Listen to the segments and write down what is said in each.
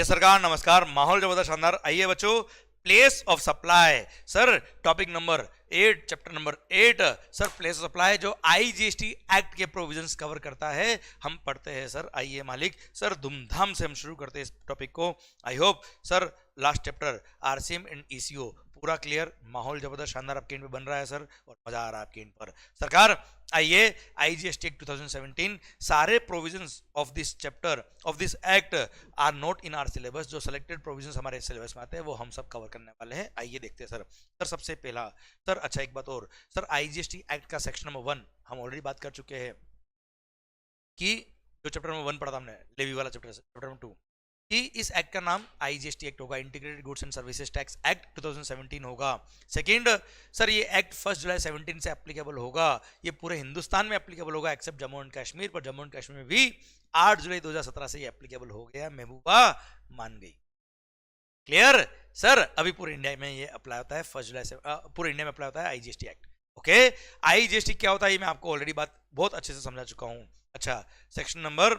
ये सरकार नमस्कार, माहौल जबरदस्त शानदार। आइए बच्चों, place of supply. Sir topic number 8, chapter number 8 sir place of supply जो आईजीएसटी एक्ट के प्रोविजंस कवर करता है, हम पढ़ते हैं सर। आइए मालिक सर, धूमधाम से हम शुरू करते हैं इस टॉपिक को। I hope sir last chapter RCM and eco पूरा क्लियर, माहौल जबरदस्त शानदार आपके इन पे बन रहा है सर, और मजा आ रहा है आपके इन पर सरकार। आइए, आईजीएसटी एक्ट 2017 सारे provisions of this chapter of this act are not in our syllabus. जो सिलेक्टेड प्रोविजंस हमारे सिलेबस में आते हैं वो हम सब कवर करने वाले हैं। आइए देखते हैं सर। सर सबसे पहला सर, अच्छा एक बात और सर, आईजीएसटी एक्ट का सेक्शन नंबर 1 हम ऑलरेडी बात कर चुके हैं कि जो चैप्टर नंबर 1 पढ़ा था हमने, लेवी वाला चैप्टर नंबर 2, कि इस एक्ट का नाम आईजीएसटी एक्ट होगा, integrated goods and services tax act 2017 होगा। सेकंड सर, ये एक्ट 1 जुलाई 17 से एप्लीकेबल होगा, ये पूरे हिंदुस्तान में एप्लीकेबल होगा एक्सेप्ट जम्मू एंड कश्मीर, पर जम्मू एंड कश्मीर में भी 8 जुलाई 2017 से ये एप्लीकेबल हो गया। महबूबा मान गई। Clear sir? अभी पूरे इंडिया में ये अप्लाई होता है 1 जुलाई से, पूरे इंडिया में अप्लाई होता है आईजीएसटी एक्ट। ओके, आईजीएसटी क्या होता है ये मैं आपको ऑलरेडी बात बहुत अच्छे से समझा चुका हूं। अच्छा, सेक्शन नंबर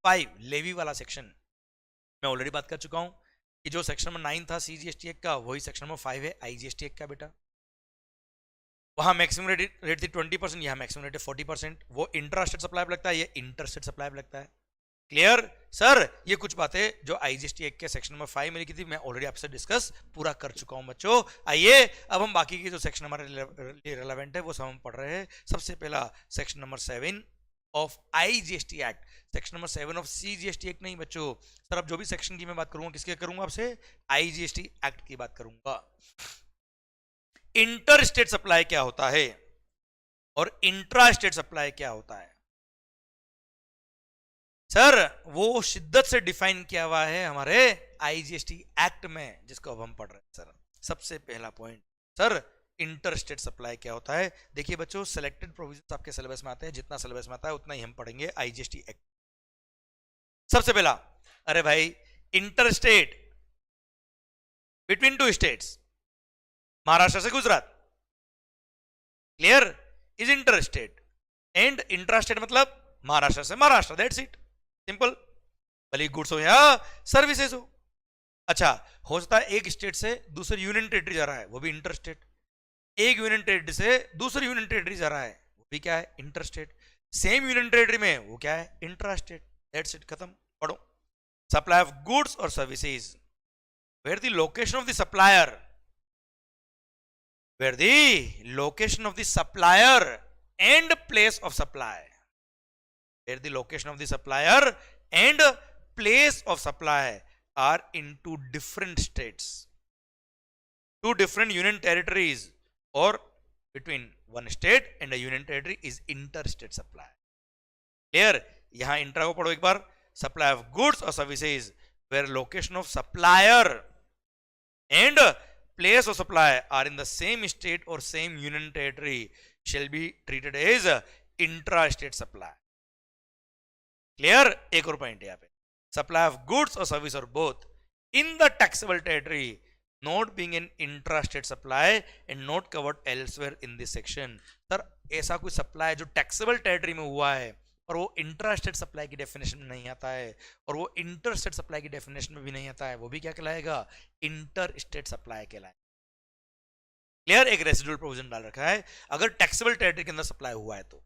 5 लेवी वाला सेक्शन मैं ऑलरेडी बात कर चुका हूं कि जो सेक्शन नंबर 9 था सीजीएसटी एक्ट का, वही सेक्शन नंबर 5 है आईजीएसटी एक्ट का बेटा। वहां मैक्सिमम रेट थी 20%, यहां मैक्सिमम रेट है 40%। वो इंट्रा स्टेट सप्लाई पे लगता है, ये इंटर स्टेट सप्लाई पे लगता है। Clear sir? ये कुछ बातें जो आईजीएसटी एक्ट के सेक्शन नंबर 5 में लिखी थी, मैं ऑलरेडी आपसे डिस्कस पूरा कर चुका हूं बच्चों। आइए अब हम बाकी के जो सेक्शन हमारे लिए रिलेवेंट है वो सब हम पढ़ रहे हैं। सबसे पहला section number 7 of IGST act, section number 7 of CGST act नहीं बच्चों। सर अब जो भी सेक्शन की मैं बात करूंगा, किसके करूंगा? आपसे आईजीएसटी एक्ट की बात करूंगा। इंटर स्टेट सप्लाई क्या होता है और इंट्रा स्टेट सप्लाई क्या होता है सर, वो शिद्दत से डिफाइन किया हुआ है हमारे आईजीएसटी एक्ट में, जिसको अब हम पढ़ रहे हैं सर। सबसे पहला point sir, inter state supply क्या होता है। देखिए बच्चों, सिलेक्टेड प्रोविजंस आपके सिलेबस में आते हैं, जितना सिलेबस में आता है उतना ही हम पढ़ेंगे आईजीएसटी एक्ट। सबसे पहला, अरे भाई, inter state between 2 states, Maharashtra से Gujarat, clear, is inter state. And intra state मतलब महाराष्ट्र से महाराष्ट्र, दैट्स इट, सिंपल। भले गुड्स हो या सर्विसेज हो। अच्छा, हो सकता है एक स्टेट से दूसरी यूनियन टेरिटरी जा रहा है, वो भी इंटर स्टेट। एक यूनियन टेरिटरी से दूसरी यूनियन टेरिटरी जा रहा है, वो भी क्या है? Inter state. Same union territory में वो क्या है? इंट्रा स्टेट, दैट्स इट, खत्म। पढ़ो। सप्लाई ऑफ गुड्स और services, where the location of the supplier, where the location of the supplier and place of supply, where the location of the supplier and place of supply are in 2 different states, 2 different union territories, or between one state and a union territory is interstate supply. Clear? यहाँ intra को पढ़ो एक बार। supply of goods or services where location of supplier and place of supply are in the same state or same union territory shall be treated as intra-state supply. Clear? एक और point है यहाँ पे, supply of goods और service और both in the taxable territory not being an intra state supply and not covered elsewhere in this section. Sir ऐसा कोई supply जो टैक्सेबल टेरिटरी में हुआ है और वो इंट्रा स्टेट सप्लाई की डेफिनेशन में नहीं आता है, और वो इंटर स्टेट सप्लाई की डेफिनेशन में भी नहीं आता है, वो भी क्या कहलाएगा? इंटर स्टेट सप्लाई कहलाएगा। क्लियर? एक रेसिडुअल प्रोविजन डाल रखा है अगर टैक्सेबल टेरिटरी के अंदर सप्लाई हुआ है तो।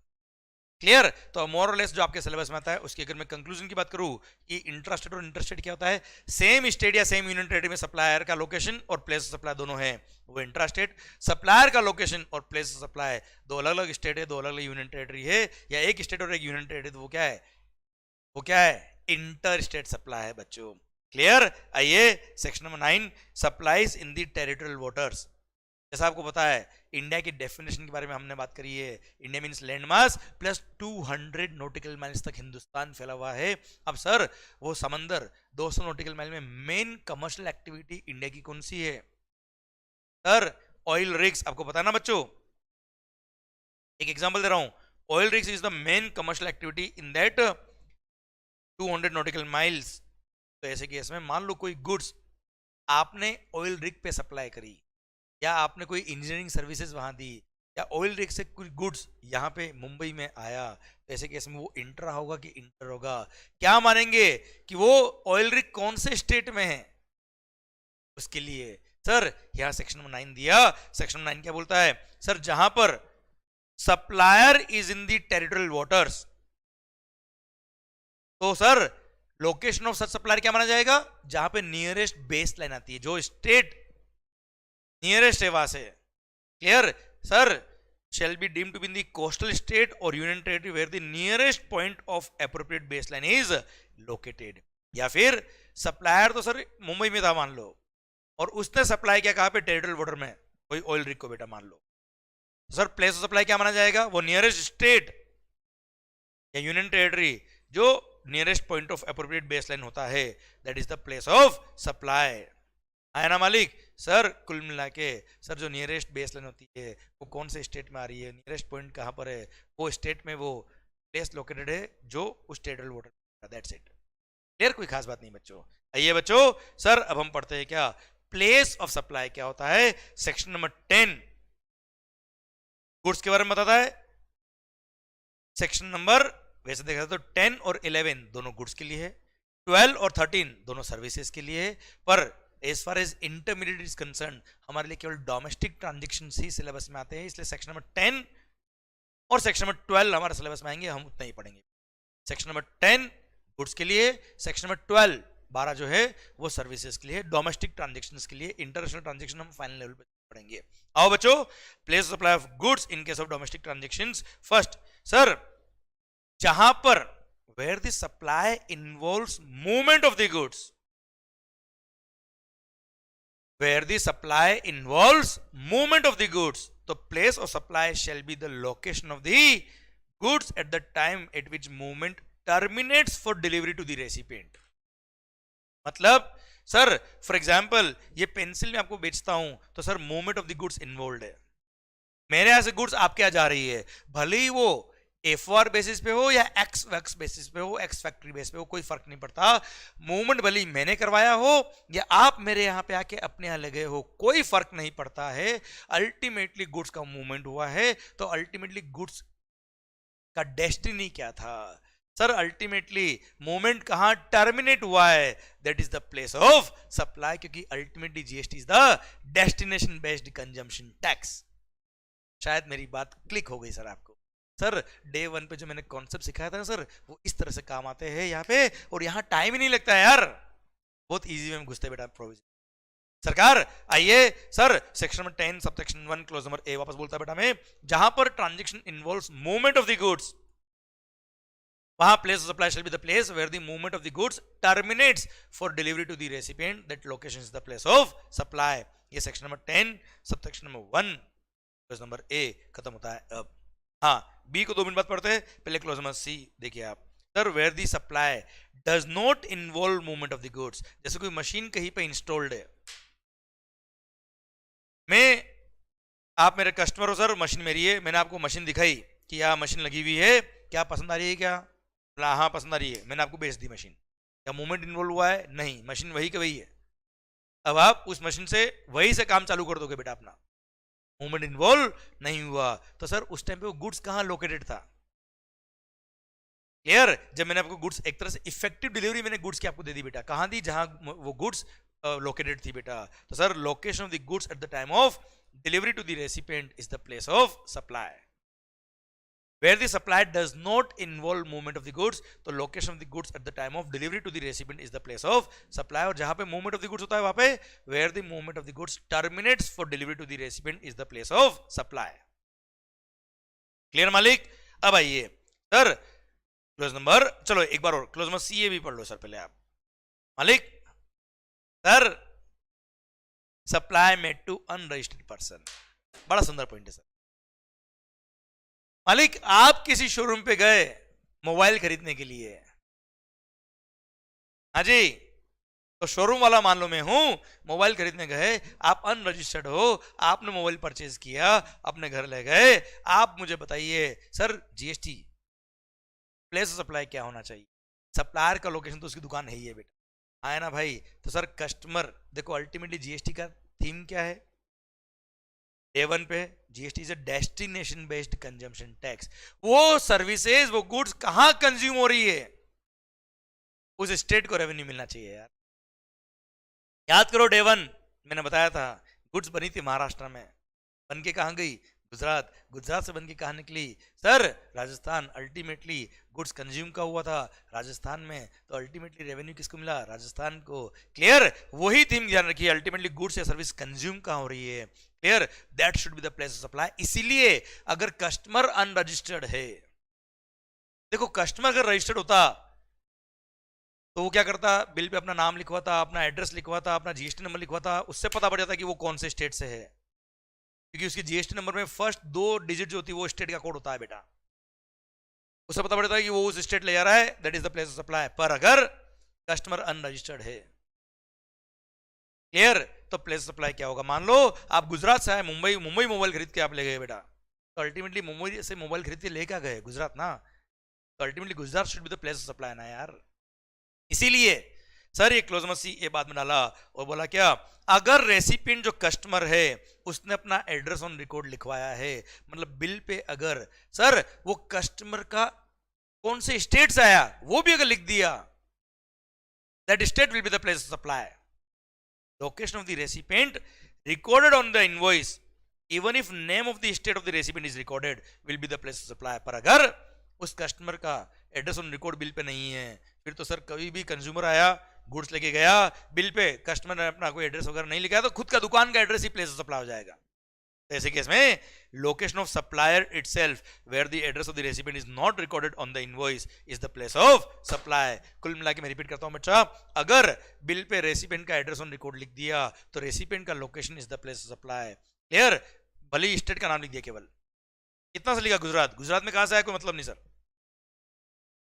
क्लियर? तो मोर और लेस जो आपके सिलेबस में आता है उसकी अगर मैं कंक्लूजन की बात करूं कि इंट्रास्टेट और इंटरस्टेट क्या होता है, सेम स्टेट या सेम यूनियन टेरिटरी में सप्लायर का लोकेशन और प्लेस ऑफ सप्लाई दोनों है, वो इंट्रास्टेट। सप्लायर का लोकेशन और प्लेस ऑफ सप्लाई दो अलग अलग स्टेट है, दो अलग अलग यूनियन टेरिटरी है, या एक स्टेट और एक यूनियन टेरिटरी, तो वो क्या है? वो क्या है? इंटर स्टेट सप्लाई है बच्चों। क्लियर? आइए section number 9, supplies in the territorial waters. जैसा आपको पता है इंडिया की डेफिनेशन के बारे में हमने बात करी है, India means land mass plus 200 nautical miles तक हिंदुस्तान फैला हुआ है। अब सर वो समंदर 200 नॉटिकल माइल में मेन कमर्शियल एक्टिविटी इंडिया की कौन सी है? सर ऑयल रिग्स, आपको पता है ना बच्चों। एक एग्जांपल दे रहा हूं, oil rigs is the main commercial activity in that 200 nautical miles. तो ऐसे केस में मान लो कोई गुड्स आपने ऑयल रिग पे सप्लाई करी, या आपने कोई इंजीनियरिंग सर्विसेज वहां दी, या ऑयल रिग से कुछ गुड्स यहाँ पे मुंबई में आया, तो ऐसे केस में वो इंट्रा होगा कि इंटर होगा? क्या मानेंगे कि वो ऑयल रिग कौन से स्टेट में है उसके लिए? सर यहाँ सेक्शन नंबर 9 दिया, सेक्शन नंबर 9 क्या बोलता है? सर जहां पर supplier is in the territorial waters, तो sir location of such supplier क्या माना जाएगा? जहां पे नियरेस्ट बेस लाइन आती है, जो स्टेट नियरेस्ट है वहां से। Clear sir? shall be deemed to be in the coastal state or union territory where the nearest point of appropriate baseline is located। या फिर सप्लायर तो सर मुंबई में था मान लो, और उसने सप्लाई किया कहां पे? टेरिटोरियल वाटर में, कोई ऑयल रिग को बेटा मान लो, तो सर प्लेस ऑफ सप्लाई क्या माना जाएगा? वो नियरेस्ट स्टेट या यूनियन टेरिटरी जो nearest point of appropriate baseline होता है, that is the place of supply. आया ना मालिक? सर कुल मिला के सर जो नियरेस्ट बेसलाइन होती है वो कौन से स्टेट में आ रही है, नियरेस्ट पॉइंट कहां पर है, वो स्टेट में वो प्लेस लोकेटेड है जो उस टेरिटोरियल वाटर का। That's it. क्लियर? कोई खास बात नहीं बच्चों। आइए बच्चों, सर अब हम पढ़ते हैं क्या प्लेस ऑफ सप्लाई क्या होता है। सेक्शन नंबर 10 गुड्स के बारे में बताता है। सेक्शन नंबर वैसे देखा तो 10 और 11 दोनों गुड्स के लिए है, 12 और 13 दोनों सर्विसेज के लिए है, पर as far as intermediate is concern हमारे लिए केवल डोमेस्टिक ट्रांजेक्शन ही सिलेबस में आते हैं, इसलिए सेक्शन नंबर 10 और सेक्शन नंबर 12 हमारे सिलेबस में आएंगे, हम उतना ही पढ़ेंगे। सेक्शन नंबर 10 गुड्स के लिए, सेक्शन नंबर 12 जो है वो सर्विसेज के लिए, डोमेस्टिक ट्रांजेक्शन के लिए। इंटरनेशनल ट्रांजेक्शन हम फाइनल लेवल पे पढ़ेंगे। आओ बच्चों, place of supply of goods in case of domestic transactions. First sir जहां पर where the supply involves movement of the goods, where the supply involves movement of the goods, the place of supply shall be the location of the goods at the time at which movement terminates for delivery to the recipient। मतलब sir for example ये pencil में आपको बेचता हूं तो sir movement of the goods involve है, मेरे यहां से गुड्स आपके यहां जा रही है, भले ही वो एफआर बेसिस पे हो या एक्स वैक्स बेसिस पे हो, एक्स फैक्ट्री बेस पे हो, कोई फर्क नहीं पड़ता। मूवमेंट भले ही मैंने करवाया हो या आप मेरे यहाँ पे आके अपने यहाँ लगे हो, कोई फर्क नहीं पड़ता है। अल्टीमेटली गुड्स का मूवमेंट हुआ है, तो अल्टीमेटली गुड्स का डेस्टिनी क्या था? सर अल्टीमेटली मूवमेंट कहां टर्मिनेट हुआ है, that is the place of supply, क्योंकि ultimately GST is the destination based consumption tax. शायद मेरी बात क्लिक हो गई सर आपको। सर डे 1 पे जो मैंने कॉन्सेप्ट सिखाया था ना सर, वो इस तरह से काम आते हैं यहाँ पे, और यहाँ टाइम ही नहीं लगता है यार, बहुत इजी वे में घुसते बेटा प्रोविजन। सरकार आइए sir section number 10 sub section 1 clause number ए वापस बोलता है बेटा मैं, जहां पर transaction involves movement of the goods, वहां place of supply shall be the place where the movement of the goods terminates for delivery to the recipient, that location is the place of supply. ये section number 10 sub section number 1 clause number A खत्म होता है। अब हाँ B को 2 minute बाद पढ़ते हैं, पहले क्लोज नंबर सी देखिए आप। Sir where the supply does not involve movement of the goods, जैसे कोई मशीन कहीं पे इंस्टॉल्ड है, मैं आप मेरे कस्टमर हो सर, मशीन मेरी है, मैंने आपको मशीन दिखाई कि यह मशीन लगी हुई है, क्या पसंद आ रही है क्या? हाँ पसंद आ रही है, मैंने आपको बेच दी मशीन। क्या मूवमेंट इन्वॉल्व हुआ है? नहीं, मशीन वही का वही है। अब आप उस मशीन से वही से काम चालू कर दोगे बेटा अपना, मूवमेंट इन्वॉल्व नहीं हुआ। तो सर उस टाइम पे वो गुड्स कहां लोकेटेड था? क्लियर? जब मैंने आपको गुड्स एक तरह से इफेक्टिव डिलीवरी मैंने गुड्स की आपको दे दी बेटा, कहां दी? जहां वो गुड्स लोकेटेड थी बेटा। तो sir location of the goods at the time of delivery to the recipient is the place of supply. Where the supply does not involve movement of the goods, तो location of the goods at the time of delivery to the recipient is the place of supply। और जहां पे movement of the goods होता है वहां पे where the movement of the goods terminates for delivery to the recipient is the place of supply। Clear मालिक? अब आइए सर क्लोज नंबर, चलो एक बार और क्लोज नंबर सी ए भी पढ़ लो सर पहले आप मालिक। Sir supply made to unregistered person, बड़ा सुंदर पॉइंट है सर। मालिक आप किसी शोरूम पे गए मोबाइल खरीदने के लिए, हाँ जी, तो शोरूम वाला मान लो मैं हूं, मोबाइल खरीदने गए, आप अनरजिस्टर्ड हो, आपने मोबाइल परचेज किया, अपने घर ले गए, आप मुझे बताइए sir GST place of supply क्या होना चाहिए? सप्लायर का लोकेशन तो उसकी दुकान है ही है बेटा, आया ना भाई? तो सर कस्टमर देखो अल्टीमेटली जीएसटी का थीम क्या है? डे वन पे GST is a destination based consumption tax. वो सर्विसेज, वो गुड्स कहां कंज्यूम हो रही है, उस स्टेट को रेवेन्यू मिलना चाहिए यार। याद करो डे वन मैंने बताया था, गुड्स बनी थी महाराष्ट्र में, बन के कहां गई, गुजरात, गुजरात से बन के कहां निकली sir, Rajasthan. Ultimately goods consume का हुआ था राजस्थान में, तो अल्टीमेटली रेवेन्यू किसको मिला, राजस्थान को। क्लियर, वही थीम ध्यान रखिए, अल्टीमेटली गुड्स या सर्विस कंज्यूम कहां हो रही है। Clear, that should be the place of supply. इसीलिए अगर कस्टमर अनरजिस्टर्ड है, देखो कस्टमर अगर रजिस्टर्ड होता तो वो क्या करता, बिल पे अपना नाम लिखवाता, अपना एड्रेस लिखवाता, अपना जीएसटी नंबर लिखवाता, उससे पता पड़ जाता कि वो कौन से स्टेट से है, क्योंकि उसकी जीएसटी नंबर में फर्स्ट 2 डिजिट जो होती है वो स्टेट का कोड होता है बेटा, उससे पता पड़ता है कि वो उस स्टेट ले जा रहा है, that is the place of supply. पर अगर कस्टमर अनरजिस्टर्ड है, क्लियर, तो प्लेस ऑफ सप्लाई क्या होगा। मान लो आप गुजरात से आए, मुंबई मोबाइल खरीद के आप ले गए बेटा, तो अल्टीमेटली मुंबई से मोबाइल खरीद के ले क्या गए, गुजरात ना, तो ultimately Gujarat should be the place of supply ना यार। इसीलिए सर ये क्लोज मत सी ये बाद में डाला और बोला क्या, अगर रेसिपिएंट जो कस्टमर है उसने अपना एड्रेस ऑन रिकॉर्ड लिखवाया है, मतलब बिल पे अगर सर वो कस्टमर का कौन से स्टेट से आया वो भी अगर लिख दिया, that state will be the place of supply. Location of the recipient recorded on the invoice, even if name of the state of the recipient is recorded, will be the place of supply. पर अगर उस customer का address on record bill pay नहीं है, फिर तो sir कभी भी कंज्यूमर आया, गुड्स लेके गया, बिल पे कस्टमर ने अपना कोई एड्रेस वगैरह नहीं लिखा है, तो खुद का दुकान का एड्रेस ही प्लेस ऑफ सप्लाई हो जाएगा। तो ऐसे केस में location of supplier itself where the address of the recipient is not recorded on the invoice is the place of supply. कुल मिला के मैं रिपीट करता हूं बच्चा, अगर बिल पे रेसिपिएंट का एड्रेस ऑन रिकॉर्ड लिख दिया तो रेसिपिएंट का location is the place of supply. Clear, भले ही स्टेट का नाम लिख दिया, केवल इतना से लिखा गुजरात, गुजरात में कहां से आया कोई मतलब नहीं सर,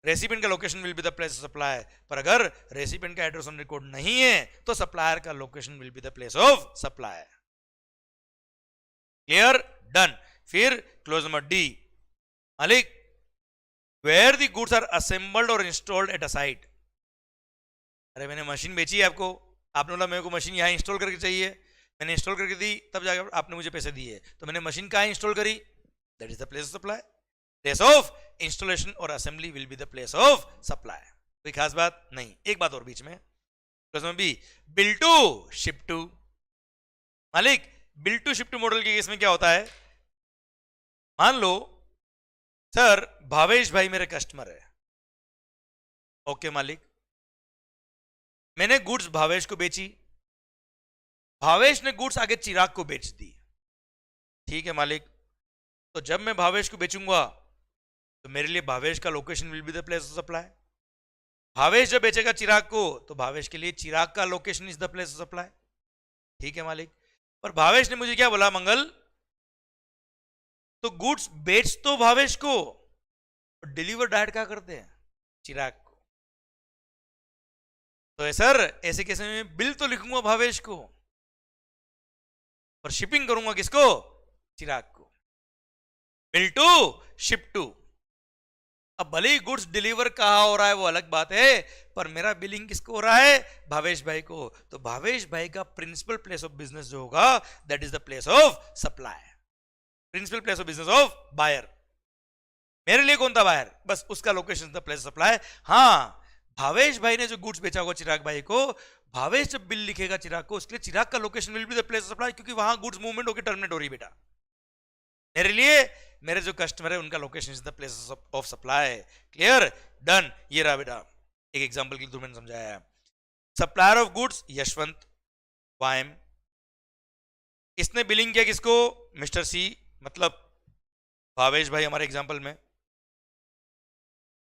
रेसिपिएंट का location will be the place of supply. पर अगर रेसिपिएंट का एड्रेस ऑन रिकॉर्ड नहीं है तो सप्लायर का location will be the place of supply. Clear, done. फिर क्लोज नंबर डी, मालिक where the goods are assembled और इंस्टॉल्ड एट अ साइट। अरे मैंने मशीन बेची है आपको, आपने बोला मेरे को मशीन यहां इंस्टॉल करके चाहिए, मैंने इंस्टॉल करके दी, तब जाकर आपने मुझे पैसे दिए, तो मैंने मशीन कहां इंस्टॉल करी, that is the place of supply. Place of installation और assembly will be the place of supply. कोई खास बात नहीं। एक बात और बीच में, B bill to ship to. मालिक bill to ship to model के केस में क्या होता है, मान लो सर भावेश भाई मेरे कस्टमर है, ओके मालिक, मैंने गुड्स भावेश को बेची, भावेश ने गुड्स आगे चिराग को बेच दी, ठीक है मालिक। तो जब मैं भावेश को बेचूंगा तो मेरे लिए भावेश का location will be the place of supply. Bhavesh जब बेचेगा चिराग को तो भावेश के लिए चिराग का location is the place of supply, ठीक है मालिक। पर भावेश ने मुझे क्या बोला, मंगल तो गुड्स बेच तो भावेश को, डिलीवर डायरेक्ट क्या करते हैं, चिराग को। तो सर ऐसे कैसे में बिल तो लिखूंगा भावेश को, पर शिपिंग करूंगा किसको, चिराग को। Bill to ship to. अब भले ही गुड्स डिलीवर कहा हो रहा है वो अलग बात है, पर मेरा बिलिंग किसको हो रहा है, भावेश भाई को। तो भावेश भाई का प्रिंसिपल प्लेस ऑफ बिजनेस जो होगा that is the place of supply, principal place of business of buyer. मेरे लिए कौन था बायर, बस उसका location the place of supply. हाँ, भावेश भाई ने जो गुड्स बेचा होगा चिराग भाई को, भावेश जब बिल लिखेगा चिराग को, उसके लिए चिराग का location will be the place of supply, क्योंकि वहां गुड्स मूवमेंट होकर टर्मिनेट हो रही बेटा। मेरे लिए मेरे जो कस्टमर है उनका location is the place of supply. Clear, done. ये रहा बेटा एक एग्जांपल के लिए मैंने समझाया। सप्लायर ऑफ गुड्स यशवंत वाइम, इसने बिलिंग किया किसको, मिस्टर सी, मतलब भावेश भाई हमारे एग्जांपल में।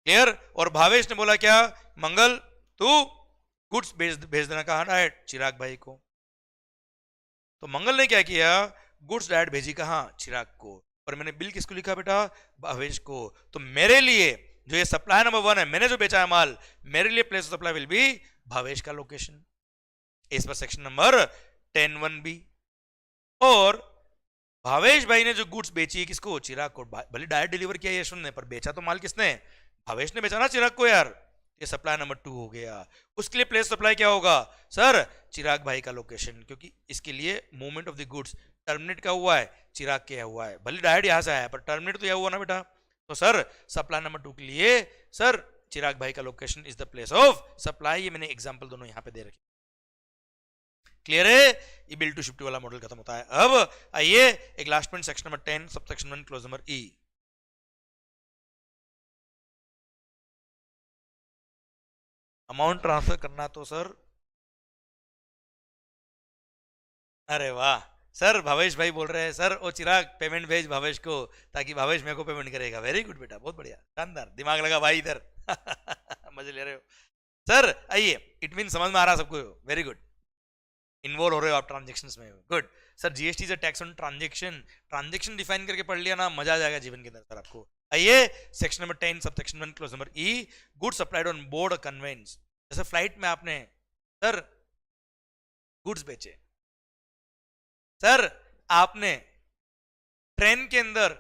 क्लियर, और भावेश ने बोला क्या, मंगल तू गुड्स भेज देना, कहा डायरेक्ट चिराग भाई को। तो मंगल ने क्या किया, गुड्स डायरेक्ट भेजी कहां, चिराग को। पर मैंने बिल किसको लिखा बेटा, भावेश को। तो मेरे लिए जो ये सप्लाई नंबर 1 है, मैंने जो बेचा है माल, मेरे लिए place of supply will B Bhavesh का लोकेशन, इस पर सेक्शन नंबर 10(1)(b। और भावेश भाई ने जो गुड्स बेची है किसको, चिराग को। भले डायरेक्ट डिलीवर किया यशवंत ने, पर बेचा तो माल किसने, भावेश ने बेचा ना चिराग को यार। ये सप्लाई नंबर 2 हो गया। उसके लिए प्लेस सप्लाई क्या होगा सर, चिराग भाई का लोकेशन, क्योंकि इसके लिए movement of the goods terminate क्या हुआ है, चिराग क्या हुआ है, भले डायरेक्ट यहां से आया पर टर्मिनेट तो यह हुआ ना बेटा। तो सर सप्लाई नंबर 2 के लिए सर चिराग भाई का location is the place of supply. ये मैंने एग्जांपल दोनों यहां पे दे रखे। क्लियर है, ये बिल्ड टू शिफ्ट वाला मॉडल खत्म होता है। अब आइए एक last point section number 10 sub section 1 clause number ई। अमाउंट ट्रांसफर करना तो सर, अरे वाह सर, भावेश भाई बोल रहे हैं सर ओ चिराग पेमेंट भेज भावेश को ताकि भावेश मेरे को पेमेंट करेगा। वेरी गुड बेटा, बहुत बढ़िया, शानदार, दिमाग लगा भाई इधर। मजे ले रहे हो सर। आइए, इट मीन समझ में आ रहा सबको, वेरी गुड, इन्वॉल्व हो रहे हो आप ट्रांजेक्शंस में, good sir. GST is a tax on transaction, transaction define करके पढ़ लिया ना, मजा आ जाएगा जीवन के अंदर सर आपको। आइए section number 10 sub section 1 clause number E, goods supplied on board a conveyance. जैसे फ्लाइट में आपने सर गुड्स बेचे, सर आपने ट्रेन के अंदर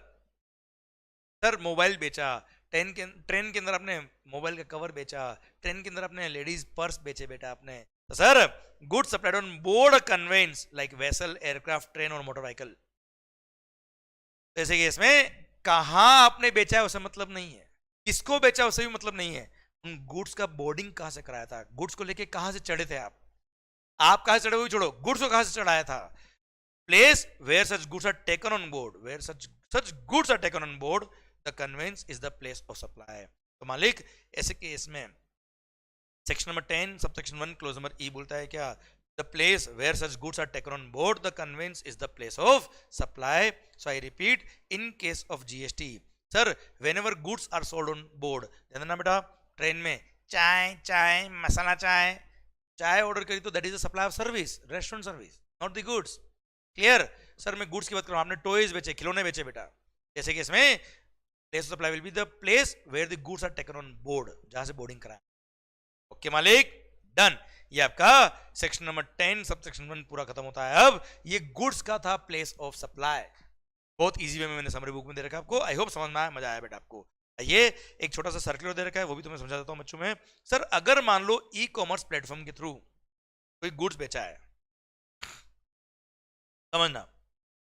सर मोबाइल बेचा, ट्रेन के अंदर आपने मोबाइल का कवर बेचा, ट्रेन के अंदर आपने लेडीज पर्स बेचे बेटा आपने। तो sir goods supplied on board conveyance like vessel, aircraft, train और मोटर व्हीकल। जैसे कि इसमें कहां आपने बेचा है उसे मतलब नहीं है, किसको बेचा उसे भी मतलब नहीं है, उन गुड्स का बोर्डिंग कहां से कराया था, गुड्स को लेके कहां से चढ़े थे आप कहां से चढ़े हुए छोड़ो, गुड्स को कहां से चढ़ाया था। Place where such goods are taken on board, where such goods are taken on board, the conveyance is the place of supply। तो मालिक ऐसे केस में section number 10 subsection 1 clause number ई बोलता है क्या, the place where such goods are taken on board, the conveyance is the place of supply। so I repeat, in case of GST sir, whenever goods are sold on board, ध्यान देना बेटा, train में चाय मसाला चाय order करी तो that is the supply of service, restaurant service, not the goods. Clear sir, मैं goods की बात कर रहा हूं, आपने टॉयज बेचे, खिलौने बेचे बेटा, जैसे कि इसमें place of supply will be the place where the goods are taken on board, जहां से बोर्डिंग कराया। ओके मालिक, डन। ये आपका सेक्शन नंबर 10 सब सेक्शन 1 पूरा खत्म होता है। अब ये गुड्स का था प्लेस ऑफ सप्लाई, बहुत इजी वे में मैंने समरी बुक में दे रखा है आपको, आई होप समझ में आया, मजा आया बेटा आपको। ये एक छोटा सा सर्कुलर दे रखा है, वो भी तुम्हें समझा देता हूं बच्चों में। सर अगर मान लो ई कॉमर्स प्लेटफॉर्म के थ्रू कोई गुड्स बेचा है, समझना,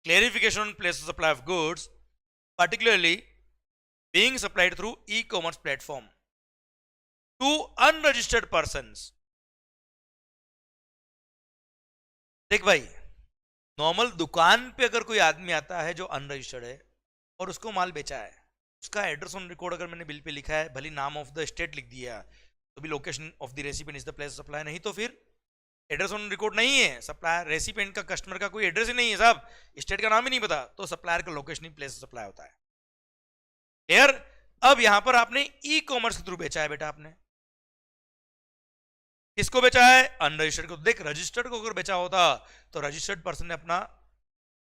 clarification on place of supply of goods particularly being supplied through e-commerce platform to unregistered persons। देख भाई, नॉर्मल दुकान पे अगर कोई आदमी आता है जो अनरजिस्टर्ड है और उसको माल बेचा है, उसका एड्रेस ऑन रिकॉर्ड अगर मैंने बिल पे लिखा है, भले नाम ऑफ द स्टेट लिख दिया तो भी location of the recipient is the place of supply, नहीं तो फिर एड्रेस ऑन रिकॉर्ड नहीं है, सप्लायर रेसिपिएंट का कस्टमर का कोई एड्रेस ही नहीं है साहब, स्टेट का नाम ही नहीं पता, तो सप्लायर का location he place of supply होता है। क्लियर। अब यहां पर आपने ई कॉमर्स के थ्रू बेचा है बेटा, आपने किसको बेचा है, अनरजिस्टर्ड को। देख रजिस्टर्ड को अगर बेचा होता तो रजिस्टर्ड पर्सन ने अपना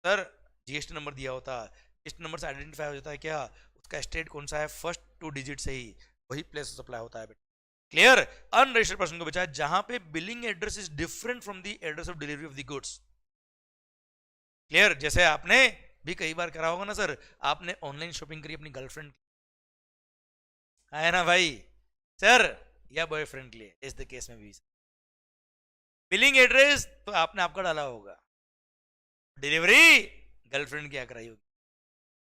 सर जीएसटी नंबर दिया होता, जीएसटी नंबर से आइडेंटिफाई हो जाता है क्या, उसका स्टेट कौन सा है, फर्स्ट 2 डिजिट से ही वही प्लेस ऑफ सप्लाई होता है बेटा। क्लियर। अनरजिस्टर्ड पर्सन को बेचा है जहां पे billing address is different from the address of delivery of the goods. Clear. जैसे आपने भी कई बार करा होगा ना सर, आपने ऑनलाइन शॉपिंग करी अपनी गर्लफ्रेंड है ना भाई सर, या बॉयफ्रेंड के लिए, इस द केस में भी बिलिंग एड्रेस तो आपने आपका डाला होगा, डिलीवरी गर्लफ्रेंड क्या कराई होगी,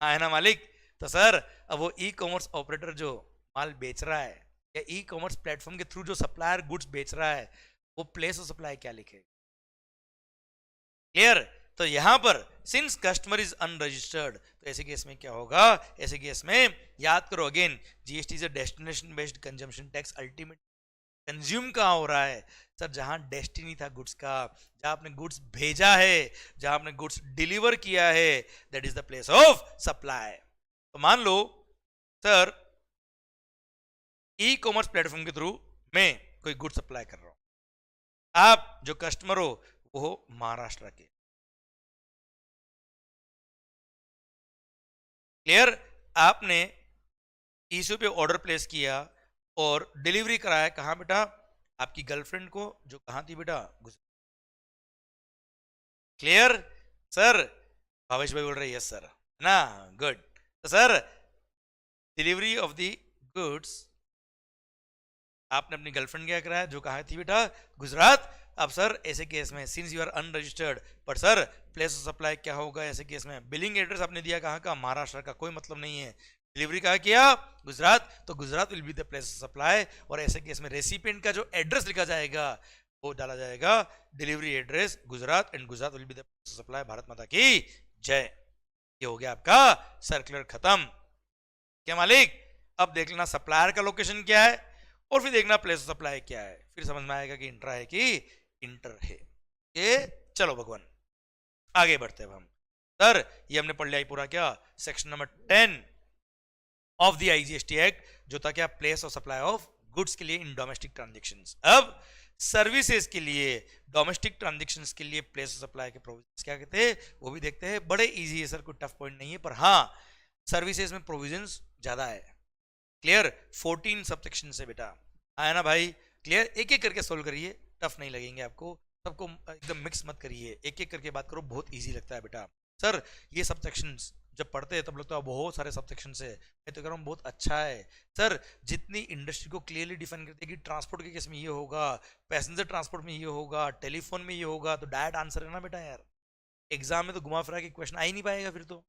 है ना मालिक। तो सर अब वो ई कॉमर्स ऑपरेटर जो माल बेच रहा है या ई कॉमर्स प्लेटफॉर्म के थ्रू जो सप्लायर गुड्स बेच रहा है, वो प्लेस ऑफ सप्लाई क्या लिखेगा। क्लियर। तो यहां पर सिंस कस्टमर इज अनरजिस्टर्ड, तो ऐसे केस में क्या होगा, ऐसे केस में याद करो again, GST is a destination based consumption tax, ultimate consume कहां हो रहा है सर, जहां डेस्टिनी था गुड्स का, जहां आपने गुड्स भेजा है, जहां आपने गुड्स डिलीवर किया है, that is the place of supply. तो मान लो सर ई कॉमर्स प्लेटफॉर्म के थ्रू मैं कोई गुड सप्लाई कर रहा हूं, आप जो कस्टमर हो वो हो महाराष्ट्र के। क्लियर। आपने ईशू पे ऑर्डर प्लेस किया और डिलीवरी कराया कहां बेटा, आपकी गर्लफ्रेंड को जो कहां थी बेटा, गुजरात। क्लियर। सर भावेश भाई बोल रहे यस सर ना, गुड। तो sir delivery of the goods आपने अपनी गर्लफ्रेंड क्या कराया जो कहां थी बेटा, गुजरात, अब सर ऐसे केस में सिंस यू आर अनरजिस्टर्ड, पर सर प्लेस ऑफ सप्लाई क्या होगा ऐसे केस में? बिलिंग एड्रेस आपने दिया कहाँ का? महाराष्ट्र का, कोई मतलब नहीं है। डिलीवरी कहाँ किया? गुजरात, तो Gujarat will be the place of supply. और ऐसे केस में रेसिपिएंट का जो एड्रेस लिखा जाएगा वो डाला जाएगा delivery address Gujarat, and Gujarat will be the place of supply. Bharat माता की जय। ये हो गया आपका सर्कुलर खत्म। क्या मालिक? अब देख लेना सप्लायर का लोकेशन क्या है और फिर देखना प्लेस ऑफ सप्लाई क्या है, फिर समझ में आएगा कि इंट्रा है कि इंटर है। ये चलो भगवान आगे बढ़ते हैं हम। सर ये हमने पढ़ लिया पूरा क्या? Section number 10 of the IGST act, जो था क्या? Place of supply of goods के लिए इन डोमेस्टिक ट्रांजेक्शंस। अब सर्विसेज के लिए, डोमेस्टिक ट्रांजेक्शंस के लिए प्लेस ऑफ सप्लाई के प्रोविजंस क्या कहते हैं वो भी देखते हैं। बड़े इजी है सर, कोई टफ पॉइंट नहीं है, पर हाँ सर्विसेज में प्रोविजंस ज्यादा है। क्लियर? 14 सबसेक्शन से बेटा आया ना भाई? क्लियर? एक एक करके सोल्व करिए, टफ नहीं लगेंगे आपको, सबको एकदम मिक्स मत करिए, एक एक करके बात करो, बहुत इजी लगता है बेटा। सर ये सबसेक्शंस जब पढ़ते हैं तब लगता है बहुत सारे सबसेक्शन है, मैं तो कह रहा हूँ बहुत अच्छा है। सर जितनी इंडस्ट्री को क्लियरली डिफाइन करते हैं कि ट्रांसपोर्ट के केस में ये होगा, पैसेंजर ट्रांसपोर्ट में ये होगा, टेलीफोन में ये होगा, तो डायरेक्ट आंसर है ना बेटा यार। एग्जाम में तो घुमा फिरा के क्वेश्चन आ ही नहीं पाएगा, फिर तो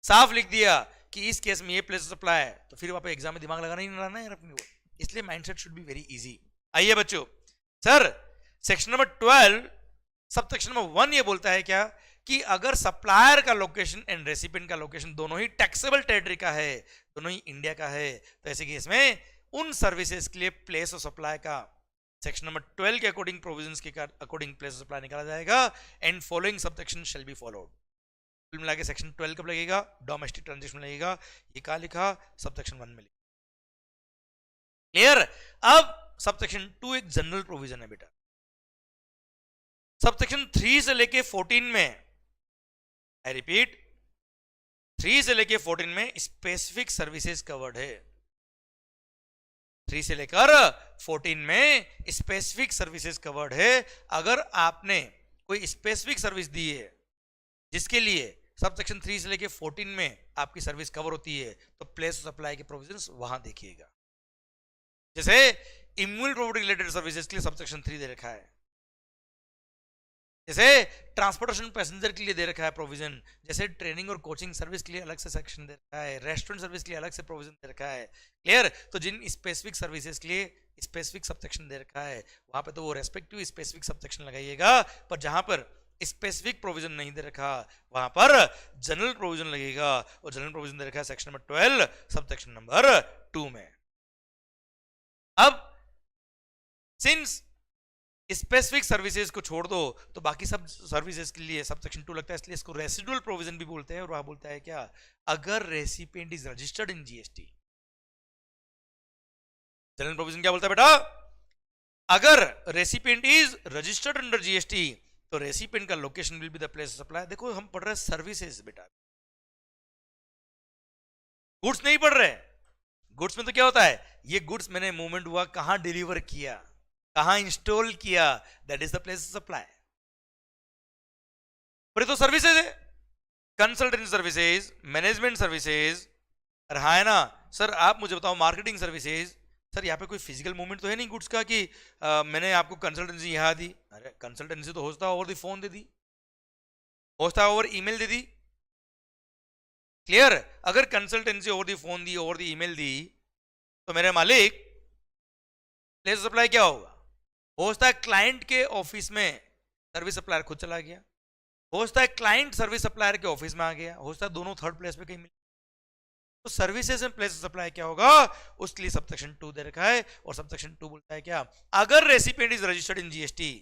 साफ लिख दिया कि इस केस में ये प्लेस सप्लाई है, तो फिर वहां पे एग्जाम में दिमाग लगाना ही नहीं लगाना है अपने को, इसलिए mindset should be very easy. आइए बच्चों, sir section number 12 subsection number 1 ये बोलता है क्या कि अगर सप्लायर का लोकेशन एंड रेसिपिएंट का लोकेशन दोनों ही टैक्सेबल टेरिटरी का है, दोनों ही इंडिया का है, तो ऐसे केस में उन सर्विसेज के लिए प्लेस ऑफ सप्लाई का सेक्शन नंबर 12 के अकॉर्डिंग प्रोविजंस के अकॉर्डिंग प्लेस ऑफ सप्लाई निकाला जाएगा, and following subsection shall be followed. कुल मिला के सेक्शन 12 कब लगेगा? डोमेस्टिक ट्रांजेक्शन लगेगा। ये कहा लिखा? सबसेक्शन 1 में लिखा। क्लियर? अब सबसेक्शन 2 एक जनरल प्रोविजन है बेटा। सबसेक्शन 3 से लेके 14 में, आई रिपीट 3 से लेके 14 में स्पेसिफिक सर्विसेज कवर्ड है। 3 से लेकर 14 में स्पेसिफिक सर्विसेज कवर्ड है। अगर आपने कोई स्पेसिफिक सर्विस दी है जिसके लिए सबसेक्शन 3 से लेके 14 में आपकी सर्विस कवर होती है, तो प्लेस ऑफ सप्लाई के प्रोविजंस वहां देखिएगा। जैसे इम्यूल प्रॉपर्टी रिलेटेड सर्विसेज के लिए सबसेक्शन 3 दे रखा है, जैसे ट्रांसपोर्टेशन पैसेंजर के लिए दे रखा है प्रोविजन, जैसे ट्रेनिंग और कोचिंग सर्विस के लिए अलग से सेक्शन दे रखा है, रेस्टोरेंट सर्विस के लिए अलग से प्रोविजन दे रखा है। क्लियर? तो जिन स्पेसिफिक सर्विसेज के लिए स्पेसिफिक सबसेक्शन दे रखा है वहां पे तो वो रेस्पेक्टिव स्पेसिफिक सबसेक्शन लगाइएगा, पर जहां पर स्पेसिफिक प्रोविजन नहीं दे रखा वहां पर जनरल प्रोविजन लगेगा, और जनरल प्रोविजन दे रखा है सेक्शन नंबर 12 सबसेक्शन नंबर 2 में। अब सिंस स्पेसिफिक सर्विसेज को छोड़ दो तो बाकी सब सर्विसेज के लिए सबसेक्शन 2 लगता है, इसलिए इसको रेसिडुअल प्रोविजन भी बोलते हैं। और वह बोलता है क्या? अगर recipient is registered in GST. General provision क्या बोलता है बेटा? अगर recipient is registered under GST तो रेसिपिएंट का location will be the place of supply. देखो हम पढ़ रहे हैं सर्विसेज बेटा, गुड्स नहीं पढ़ रहे। गुड्स में तो क्या होता है, ये गुड्स मैंने मूवमेंट हुआ, कहां डिलीवर किया, कहां इंस्टॉल किया, that is the place of supply. पर ये तो सर्विसेज है, कंसल्टेंसी सर्विसेज, मैनेजमेंट सर्विसेज, और हाँ है ना सर आप मुझे बताओ मार्केटिंग सर्विसेज। सर यहाँ पे कोई फिजिकल मूवमेंट तो है नहीं गुड्स का कि मैंने आपको कंसल्टेंसी यहाँ दी। अरे कंसल्टेंसी तो होता ओवर द फोन दे दी, होता ओवर ईमेल दे दी। क्लियर? अगर कंसल्टेंसी ओवर द फोन दी, ओवर द ईमेल दी, तो मेरे मालिक प्लेस ऑफ सप्लाई क्या होगा? हो सकता है क्लाइंट के ऑफिस में सर्विस सप्लायर खुद चला गया, हो सकता है क्लाइंट सर्विस सप्लायर के ऑफिस में आ गया, हो सकता है दोनों थर्ड प्लेस पे कहीं मिले। तो सर्विसेज में प्लेस ऑफ सप्लाई क्या होगा? उसके लिए सबसेक्शन 2 दे रखा है, और सबसेक्शन 2 बोलता है क्या? अगर recipient is registered in GST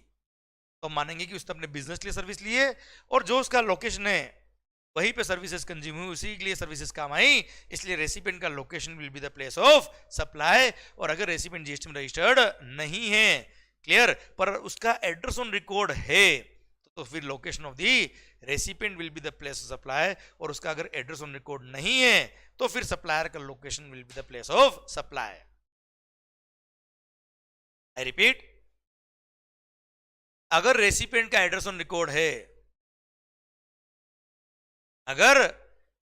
तो मानेंगे कि उसने अपने बिजनेस के लिए सर्विस ली है, और जो उसका लोकेशन है वहीं पे सर्विसेज कंज्यूम हुई, उसी के लिए सर्विसेज काम आई, इसलिए रेसिपिएंट का location will be the place of supply. और अगर रेसिपिएंट जीएसटी में रजिस्टर्ड नहीं है, क्लियर, पर उसका एड्रेस ऑन रिकॉर्ड है, तो फिर location of the recipient will be the place of supply. और उसका अगर एड्रेस ऑन रिकॉर्ड नहीं है तो फिर सप्लायर का location will be the place of supply. I repeat, अगर रेसिपिएंट का एड्रेस ऑन रिकॉर्ड है, अगर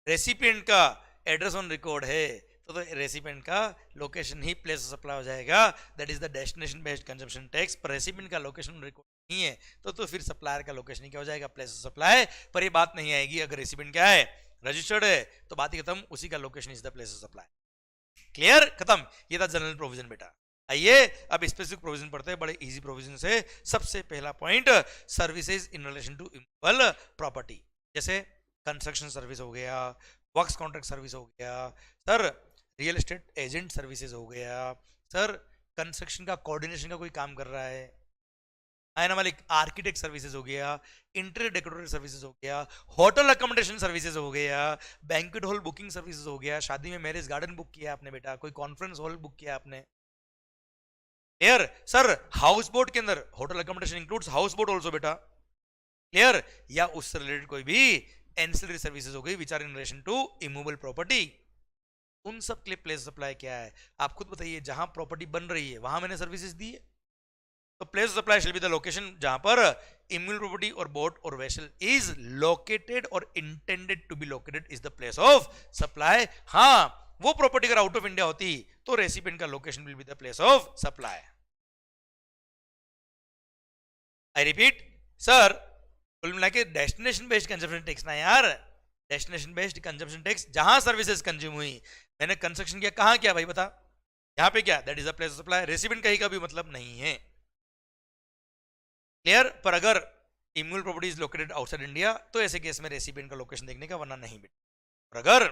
रेसिपिएंट का एड्रेस ऑन रिकॉर्ड है, तो रेसिपिएंट का location he place of supply हो जाएगा, that is the destination based consumption tax. पर रेसिपिएंट का लोकेशन रिकॉर्ड नहीं है तो फिर सप्लायर का लोकेशन क्या हो जाएगा, प्लेस ऑफ सप्लाई। पर ये बात नहीं आएगी अगर रेसिपिएंट क्या है, रजिस्टर्ड है, तो बात ही खत्म, उसी का location is the place of supply. Clear, खत्म। ये था जनरल प्रोविजन बेटा। आइए अब स्पेसिफिक प्रोविजन पढ़ते हैं, बड़े इजी प्रोविजन से। सबसे पहला point, services in relation to immovable property, जैसे कंस्ट्रक्शन सर्विस हो गया, वर्क्स कॉन्ट्रैक्ट सर्विस हो गया, sir real estate agent services हो गया, सर कंस्ट्रक्शन का कोऑर्डिनेशन का कोई काम कर रहा है ना मालिक, आर्किटेक्ट सर्विसेज हो गया, इंटीरियर डेकोरेटर सर्विसेज हो गया, होटल अकोमोडेशन सर्विसेज हो गया, बैंक्वेट हॉल बुकिंग सर्विसेज हो गया, शादी में मैरिज गार्डन बुक किया आपने बेटा, कोई कॉन्फ्रेंस हॉल बुक किया आपने। क्लियर सर, हाउस बोट के अंदर hotel accommodation includes house boat also बेटा। क्लियर, या उससे रिलेटेड कोई भी एंसिलरी सर्विसेज हो गई which are in relation to immovable property, उन सब के लिए प्लेस सप्लाई क्या है आप खुद बताइए। जहां प्रॉपर्टी बन रही है वहां मैंने सर्विसेज दी है, तो place of supply shall be the location जहां पर इमूवेबल प्रॉपर्टी और बोट और वेसल इज लोकेटेड और intended to be located is the place of supply. हाँ, वो प्रॉपर्टी अगर आउट ऑफ इंडिया होती तो रेसिपिएंट का location will be the place of supply. I repeat sir, कुल मिला के डेस्टिनेशन बेस्ड कंजम्पशन टैक्स ना यार, डेस्टिनेशन बेस्ड कंजम्पशन टैक्स जहां सर्विसेज कंज्यूम हुई, मैंने कंस्ट्रक्शन किया कहां किया भाई बता, यहां पे क्या, that is the place of supply. Recipient कहीं का भी मतलब नहीं है। क्लियर, पर अगर immovable property is located outside India तो ऐसे केस में रेसिपिएंट का लोकेशन देखने का, वरना नहीं बेटा। और अगर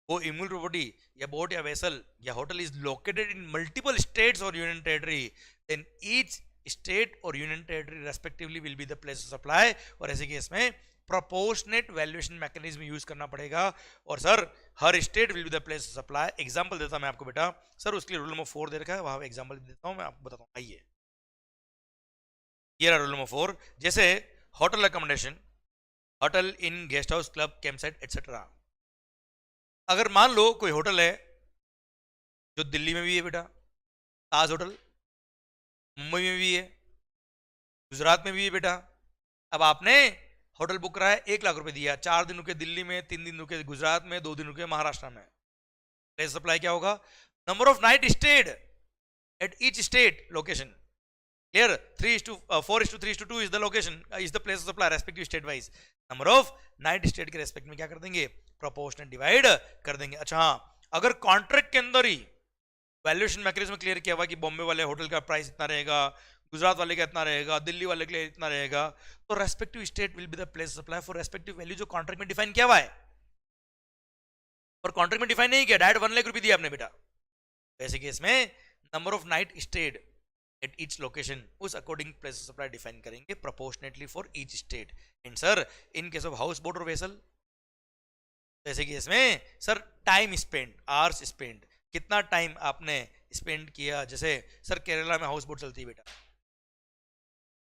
वो इमूवेबल प्रॉपर्टी या बोट या वेसल या hotel is located in multiple states और union territory, then each state और union territory respectively will be the place of supply. और ऐसे केस में प्रोपोर्शनेट वैल्यूएशन मैकेनिज्म यूज करना पड़ेगा, और sir her state will be the place of supply. Example देता मैं आपको बेटा, सर उसके लिए रूल नंबर 4 दे रखा है, वहां एग्जांपल देता हूं मैं आपको बताता हूं। आइए, ये रहा रूल नंबर 4, जैसे hotel accommodation, hotel in guest house club camp site etcetera. अगर मान लो कोई होटल है जो दिल्ली में भी है बेटा, ताज होटल, मुंबई में भी है, गुजरात में भी है बेटा। अब आपने होटल बुक करा है, 1 लाख रुपए दिया, 4 दिन रुके दिल्ली में, 3 दिन रुके गुजरात में, 2 दिन रुके महाराष्ट्र में, प्लेस सप्लाई क्या होगा, number of night stayed at each state location. Here 4:3:2 is the location, is the place of supply respective state wise. Number of night state के रेस्पेक्ट में क्या कर देंगे, प्रोपोर्शनल डिवाइड कर देंगे। अच्छा हाँ, अगर कॉन्ट्रैक्ट के अंदर ही वैल्यूएशन मैकेनिज्म क्लियर किया हुआ कि बॉम्बे वाले होटल का प्राइस इतना रहेगा, गुजरात वाले का इतना रहेगा, दिल्ली वाले के लिए इतना रहेगा, तो respective state will be the place of supply for respective value जो कॉन्ट्रैक्ट में डिफाइन किया हुआ है। और कॉन्ट्रैक्ट में डिफाइन नहीं किया, डायरेक्ट 1 लाख रुपए दिया आपने बेटा, ऐसे केस में number of night stayed at each location उस according place of supply define करेंगे proportionately for each state. And sir in case of house boat और वेसल, जैसे कि इसमें sir time spend, hours spend, कितना टाइम आपने spend किया। जैसे सर केरला में हाउस बोट चलती है बेटा,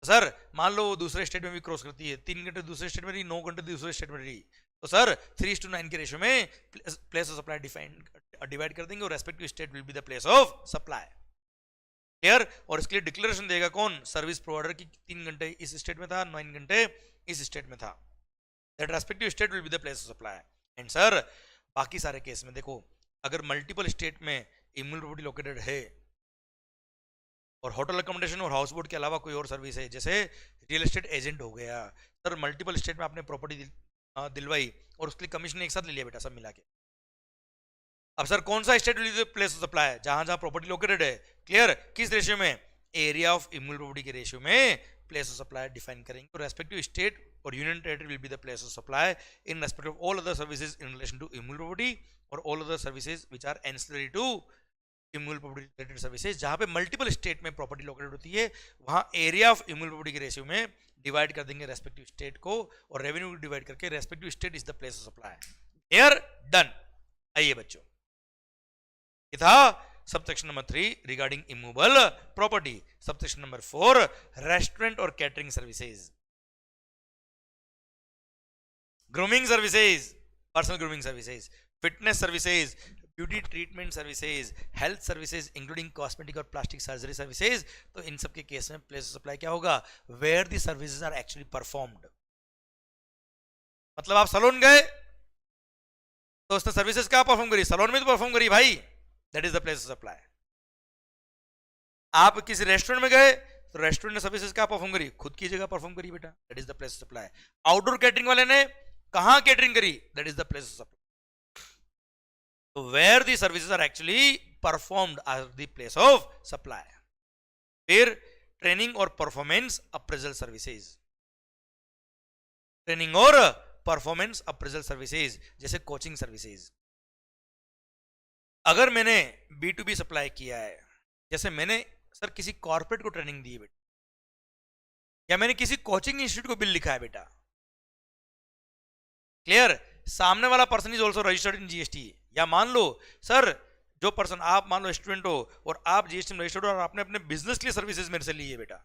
सर मान लो दूसरे स्टेट में भी क्रॉस करती है, 3 घंटे दूसरे स्टेट में रही, 9 घंटे दूसरे स्टेट में रही, तो सर 3:9 के रेशियो में प्लेस ऑफ सप्लाई डिवाइड कर देंगे और respective state will be the place of supply. Clear, और इसके लिए डिक्लेरेशन देगा कौन, सर्विस प्रोवाइडर की 3 घंटे इस स्टेट में था, 9 घंटे इस स्टेट में था, that respective state will be the place of supply. And sir बाकी सारे केस में देखो, अगर मल्टीपल स्टेट में इमूवेबल प्रॉपर्टी लोकेटेड है और होटल अकोमोडेशन और हाउस बोट के अलावा कोई और सर्विस है, जैसे रियल एस्टेट एजेंट हो गया, सर मल्टीपल स्टेट में आपने प्रॉपर्टी दिलवाई और उसके लिए कमीशन एक साथ ले लिया बेटा सब मिला के। अब सर कौन सा state will place of supply है, जहां जहां प्रॉपर्टी लोकेटेड है। क्लियर, किस रेशियो में, एरिया ऑफ इमूवेबल प्रॉपर्टी के रेशियो में प्लेस ऑफ सप्लाई डिफाइन करेंगे। रेस्पेक्टिव स्टेट और union territory will be the place of supply in respect of all other services in relation to immovable property और all other services which are ancillary to immovable property related services. जहां पे multiple state में property located होती है, वहां area of immovable property के ratio में divide कर देंगे रेस्पेक्टिव स्टेट को, और रेवेन्यू डिवाइड करके respective state is the place of supply. Clear, done. आइए बच्चों, ये था subsection number 3 regarding immovable property. Subsection number 4 restaurant और catering services, grooming services, personal grooming services, fitness services, beauty treatment services, health services including cosmetic और plastic surgery services. तो इन सब के केस में प्लेस ऑफ सप्लाई क्या होगा, where the services are actually performed. मतलब आप सैलून गए तो उसने सर्विसेज कहां परफॉर्म करी? सलोन में तो परफॉर्म करी भाई, that is the place of supply. आप किसी रेस्टोरेंट में गए तो रेस्टोरेंट ने सर्विसेज कहां परफॉर्म करी? खुद की जगह परफॉर्म करी बेटा, that is the place of supply. Outdoor catering वाले ने कहां कैटरिंग करी? That is the place of supply. तो where the services are actually performed are the place of supply. फिर ट्रेनिंग और परफॉर्मेंस अप्रेजल सर्विसेज, ट्रेनिंग और performance appraisal services जैसे coaching services. अगर मैंने B2B सप्लाई किया है, जैसे मैंने सर किसी कॉर्पोरेट को ट्रेनिंग दी है बेटा, या मैंने किसी कोचिंग इंस्टीट्यूट को बिल लिखा है बेटा, क्लियर, सामने वाला person is also registered in GST. या मान लो सर जो पर्सन, आप मान लो स्टूडेंट हो और आप जीएसटी में रजिस्टर्ड हो और आपने अपने बिजनेस के लिए सर्विसेज मेरे से ली है बेटा,